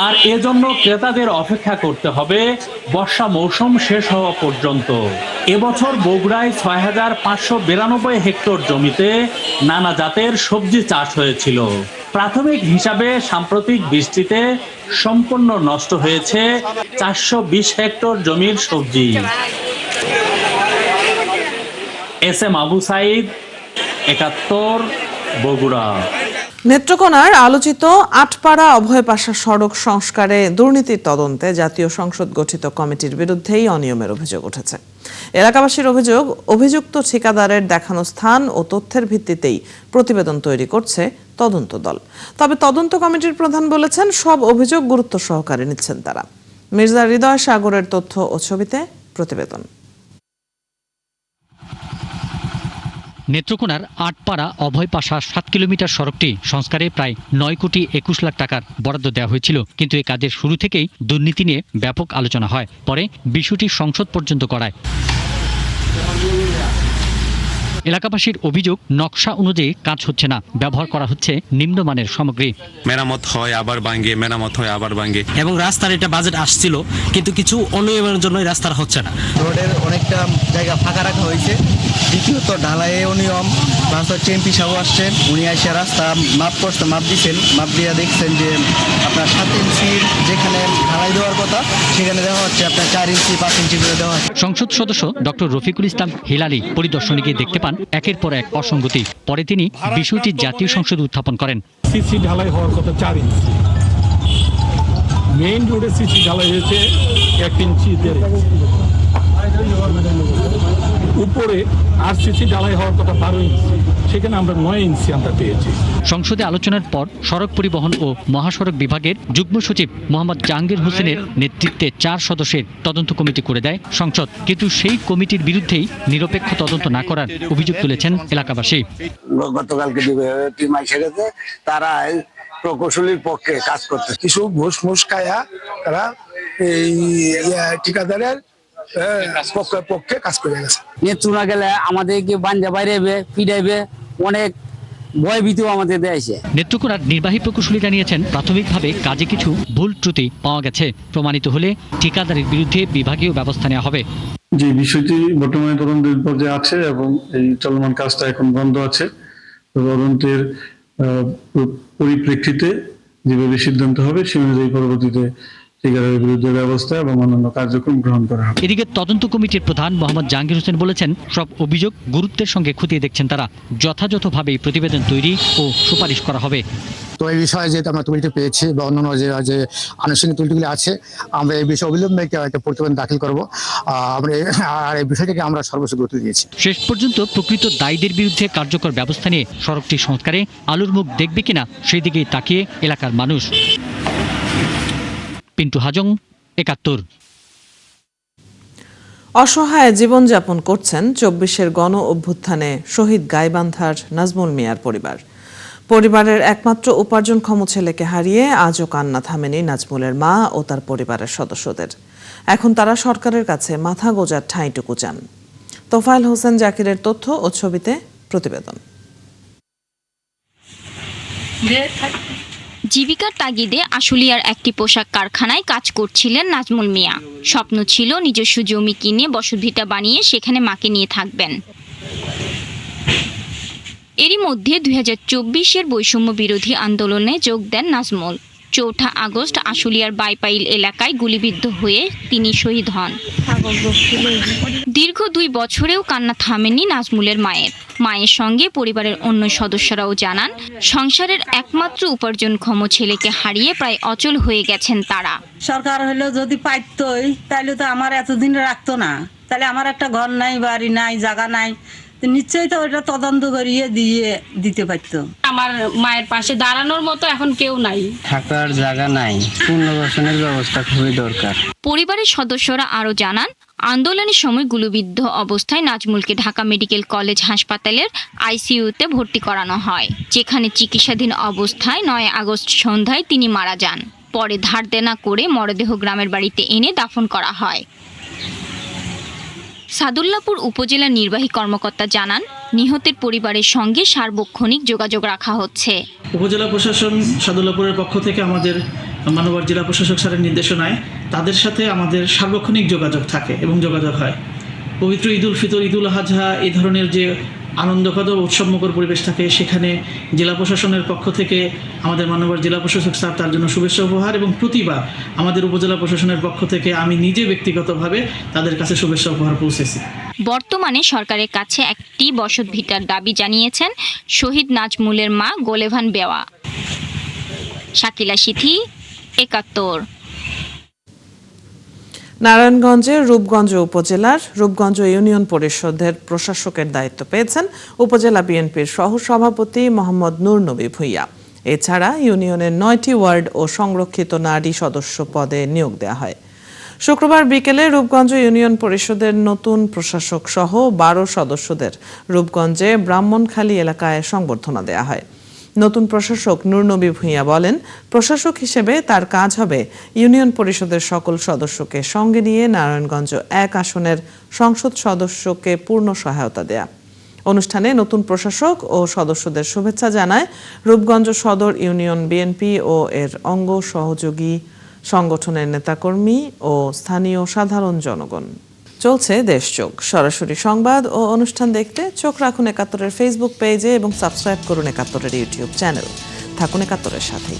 আর এজন্য ক্রেতাদের অপেক্ষা করতে হবে বর্ষা মৌসুম শেষ হওয়া পর্যন্ত। এবছর বগুড়ায় 6592 হেক্টর জমিতে নানা জাতের সবজি চাষ হয়েছিল। প্রাথমিক হিসাবে সাম্প্রতিক বৃষ্টিতে সম্পূর্ণ নষ্ট হয়েছে 420 হেক্টর জমির সবজি। SM আবু সাইদ, 71, বগুড়া। নেত্রকোনার আলোচিত আটপাড়া অভয়পাশা সড়ক সংস্কারে দুর্নীতির তদন্তে জাতীয় সংসদ গঠিত কমিটির বিরুদ্ধেই অনিয়মের অভিযোগ উঠেছে। এলাকাবাসীর অভিযোগ, অভিযুক্ত ঠিকাদারের দেখানো স্থান ও তথ্যের ভিত্তিতেই প্রতিবেদন তৈরি করছে তদন্ত দল। তবে তদন্ত কমিটির প্রধান বলেছেন, সব অভিযোগ গুরুত্ব সহকারে নিচ্ছেন তারা। মির্জা হৃদয় সাগরের তথ্য ও ছবিতে প্রতিবেদন। নেত্রকোনার আটপাড়া অভয়পাশা 7 কিলোমিটার সড়কটি সংস্কারে প্রায় 9,21,00,000 টাকার বরাদ্দ দেওয়া হয়েছিল, কিন্তু এই কাজের শুরু থেকেই দুর্নীতি নিয়ে ব্যাপক আলোচনা হয়। পরে বিষয়টি সংসদ পর্যন্ত গড়ায়। এলাকাবাসীর অভিযোগ, নকশা অনুযায়ী কাজ হচ্ছে না, ব্যবহার করা হচ্ছে নিম্নমানের সামগ্রী। মেরামত হয় আবার ভাঙে, মেরামত হয় আবার ভাঙে। এবং রাস্তার এটা বাজেট আসছিল, কিন্তু কিছু অনিয়মের জন্য রাস্তার হচ্ছে না। রোডের অনেকটা জায়গা ফাঁকা রাখা হয়েছে। দ্বিতীয়ত ঢালাইয়ে অনিয়ম, প্লাস হচ্ছে এমপি সাহেব আসছেন, উনি এসে রাস্তা মাপ দিচ্ছেন, মাপ দিয়ে দেখছেন যে আপনার 7 ইঞ্চির যেখানে ঢালাই দেওয়ার কথা সেখানে দেওয়া হচ্ছে আপনার 4 ইঞ্চি 5 ইঞ্চি করে দেওয়া হচ্ছে। সংসদ সদস্য ডক্টর রফিকুল ইসলাম হিলালি পরিদর্শনে গিয়ে দেখতে পান একের পর এক অসঙ্গতি। পরে তিনি বিষয়টি জাতীয় সংসদে উত্থাপন করেন। সিসি ঢালাই হওয়ার কথা 4 ইঞ্চি, মেইন রোডে সিসি ঢালাই হয়েছে 1 ইঞ্চি 1.5 ইঞ্চি, উপরে আরসিসি ঢালাই হওয়ার কথা 12 ইঞ্চি, সেখানে আমরা 9 ইঞ্চি আমরা পেয়েছি। সংসদে আলোচনার পর সড়ক পরিবহন ও মহাসড়ক বিভাগের যুগ্ম সচিব মোহাম্মদ জাহাঙ্গীর হোসেনের নেতৃত্বে 4 সদস্যের তদন্ত কমিটি করে দেয় সংসদ, কিন্তু সেই কমিটির বিরুদ্ধেই নিরপেক্ষ তদন্ত না করার অভিযোগ তুলেছেন এলাকাবাসী। গতকালকে টিম এসে গেছে, তারা প্রকৌশলীর পক্ষে কাজ করতে কিছু ঘুষ খায়া তারা এই ঠিকাদারের পক্ষে কাজ করে গেছে। নেত্রকোনা গেলে আমাদেরকে বাঞ্জা বাইরে পিড়াইবে, অনেক ভয়ভীত আমাদের দেয়ছে। নেত্রকোনার নির্বাহী প্রকৌশলী জানিয়েছেন, প্রাথমিকভাবে কাজে কিছু ভুল ত্রুটি পাওয়া গেছে, প্রমাণিত হলে ঠিকাদারের বিরুদ্ধে বিভাগীয় ব্যবস্থা নেওয়া হবে। যে বিষয়টি বর্তমানে তদন্তের পর্যায়ে আছে এবং এই চলমান কাজটা এখন বন্ধ আছে। তদন্তের পরিপ্রেক্ষিতে যেভাবে সিদ্ধান্ত হবে সে অনুযায়ী পরবর্তীতে ঠিকাদারের বিরুদ্ধে ব্যবস্থা এবং অন্যান্য কার্যক্রম গ্রহণ করা হবে। এদিকে তদন্ত কমিটির প্রধান মোহাম্মদ জাহাঙ্গীর হোসেন বলেছেন, সব অভিযোগ গুরুত্বের সঙ্গে খতিয়ে দেখছেন তারা, যথাযথভাবে প্রতিবেদন তৈরি ও সুপারিশ করা হবে। তো এই বিষয়ে যেহেতু আমরা তুলিটি পেয়েছি বা অন্যান্য যে আনুষ্ঠানিক তুলিগুলি আছে, আমরা এই বিষয়ে অবিলম্বে একটা প্রতিবেদন দাখিল করবো। আর এই বিষয়টিকে আমরা সর্বোচ্চ গুরুত্ব দিয়েছি। শেষ পর্যন্ত প্রকৃত দায়ীদের বিরুদ্ধে কার্যকর ব্যবস্থা নিয়ে সড়কটি সংস্কারে আলোর মুখ দেখবে কিনা সেই দিকেই তাকিয়ে এলাকার মানুষ। পিন্টু হাজং, ৭১। অসহায় জীবনযাপন করছেন ২৪-এর গণ অভ্যুত্থানে শহীদ গাইবান্ধার নাজমুল মিয়ার পরিবার। পরিবারের একমাত্র উপার্জনক্ষম ছেলেকে হারিয়ে আজও কান্না থামেনি নাজমুলের মা ও তার পরিবারের সদস্যদের। এখন তারা সরকারের কাছে মাথা গোঁজার ঠাঁইটুকু চান। তোফায়েল হোসেন জাকিরের তথ্য ও ছবিতে প্রতিবেদন। জীবিকার তাগিদে আশুলিয়ার একটি পোশাক কারখানায় কাজ করছিলেন নাজমুল মিয়া। স্বপ্ন ছিল নিজস্ব জমি কিনে বসতভিটা বানিয়ে সেখানে মাকে নিয়ে থাকবেন। এরই মধ্যে ২০২৪-এর বৈষম্য বিরোধী আন্দোলনে যোগ দেন নাজমুল। ৪ আগস্ট আশুলিয়ার বাইপাইল এলাকায় গুলিবিদ্ধ হয়ে তিনি শহীদ হন। দীর্ঘ ২ বছরেও কান্না থামেনি নাজমুলের মায়ের সঙ্গে পরিবারের অন্য সদস্যরাও জানান, সংসারের একমাত্র উপার্জনক্ষম ছেলেকে হারিয়ে প্রায় অচল হয়ে গেছেন তারা। সরকার হলো যদি পাইতই তাহলে তো আমার এতদিন রাখতো না, তাহলে আমার একটা ঘর নাই, বাড়ি নাই, জায়গা নাই, নিশ্চয়ই তো ওটা তদন্ত করিয়ে দিতে পারতো। আমার মায়ের পাশে দাঁড়ানোর মতো এখন কেউ নাই, থাকার জায়গা নাই, পুনর্বাসনের ব্যবস্থা খুবই দরকার। পরিবারের সদস্যরা আরও জানান, আন্দোলনের সময় গুলিবিদ্ধ অবস্থায় নাজমুলকে ঢাকা মেডিকেল কলেজ হাসপাতালের আইসিইউতে ভর্তি করানো হয়, যেখানে চিকিৎসাধীন অবস্থায় ৯ আগস্ট সন্ধ্যায় তিনি মারা যান। পরে ধার দেনা করে মরদেহ গ্রামের বাড়িতে এনে দাফন করা হয়। সাদুল্লাপুর উপজেলা নির্বাহী কর্মকর্তা জানান, নিহতের পরিবারের সঙ্গে সার্বক্ষণিক যোগাযোগ রাখা হচ্ছে। উপজেলা প্রশাসন সাদুল্লাপুরের পক্ষ থেকে আমাদের মানবর জেলা প্রশাসক স্যারের নির্দেশনায় তাদের সাথে আমাদের সার্বক্ষণিক যোগাযোগ থাকে এবং যোগাযোগ হয়। পবিত্র ঈদুল ফিতর, ঈদুল আজহা, এই ধরনের যে আনন্দঘন ও উৎসবমুখর পরিবেশ থাকে, সেখানে জেলা প্রশাসনের পক্ষ থেকে আমাদের মাননীয় জেলা প্রশাসক স্যার তার জন্য শুভেচ্ছা উপহার, এবং প্রতিবার আমাদের উপজেলা প্রশাসনের পক্ষ থেকে আমি নিজে ব্যক্তিগতভাবে তাদের কাছে শুভেচ্ছা উপহার পৌঁছেছি। বর্তমানে সরকারের কাছে একটি বসত ভিটার দাবি জানিয়েছেন শহীদ নাজমুলের মা গোলেভান বেওয়া। শাকিলা সিথি, ৭১। নারায়ণগঞ্জের রূপগঞ্জ উপজেলার রূপগঞ্জ ইউনিয়ন পরিষদের প্রশাসকের দায়িত্ব পেয়েছেন উপজেলা বিএনপির সহ সভাপতি মোহাম্মদ নূর নবী ভূঁইয়া। এছাড়া ইউনিয়নের ৯টি ওয়ার্ড ও সংরক্ষিত নারী সদস্য পদে নিয়োগ দেওয়া হয়। শুক্রবার বিকেলে রূপগঞ্জ ইউনিয়ন পরিষদের নতুন প্রশাসক সহ ১২ সদস্যদের রূপগঞ্জে ব্রাহ্মণখালী এলাকায় সংবর্ধনা দেওয়া হয়। নতুন প্রশাসক নূর নবী ভূঁইয়া বলেন, প্রশাসক হিসেবে তার কাজ হবে ইউনিয়ন পরিষদের সকল সদস্যকে সঙ্গে নিয়ে নারায়ণগঞ্জ ১ আসনের সংসদ সদস্যকে পূর্ণ সহায়তা দেয়া। অনুষ্ঠানে নতুন প্রশাসক ও সদস্যদের শুভেচ্ছা জানায় রূপগঞ্জ সদর ইউনিয়ন বিএনপি ও এর অঙ্গ সহযোগী সংগঠনের নেতাকর্মী ও স্থানীয় সাধারণ জনগণ। চলছে দেশচোখ, সরাসরি সংবাদ ও অনুষ্ঠান দেখতে চোখ রাখুন ৭১-এর ফেসবুক পেজে এবং সাবস্ক্রাইব করুন ৭১-এর ইউটিউব চ্যানেল। থাকুন ৭১-এর সাথেই।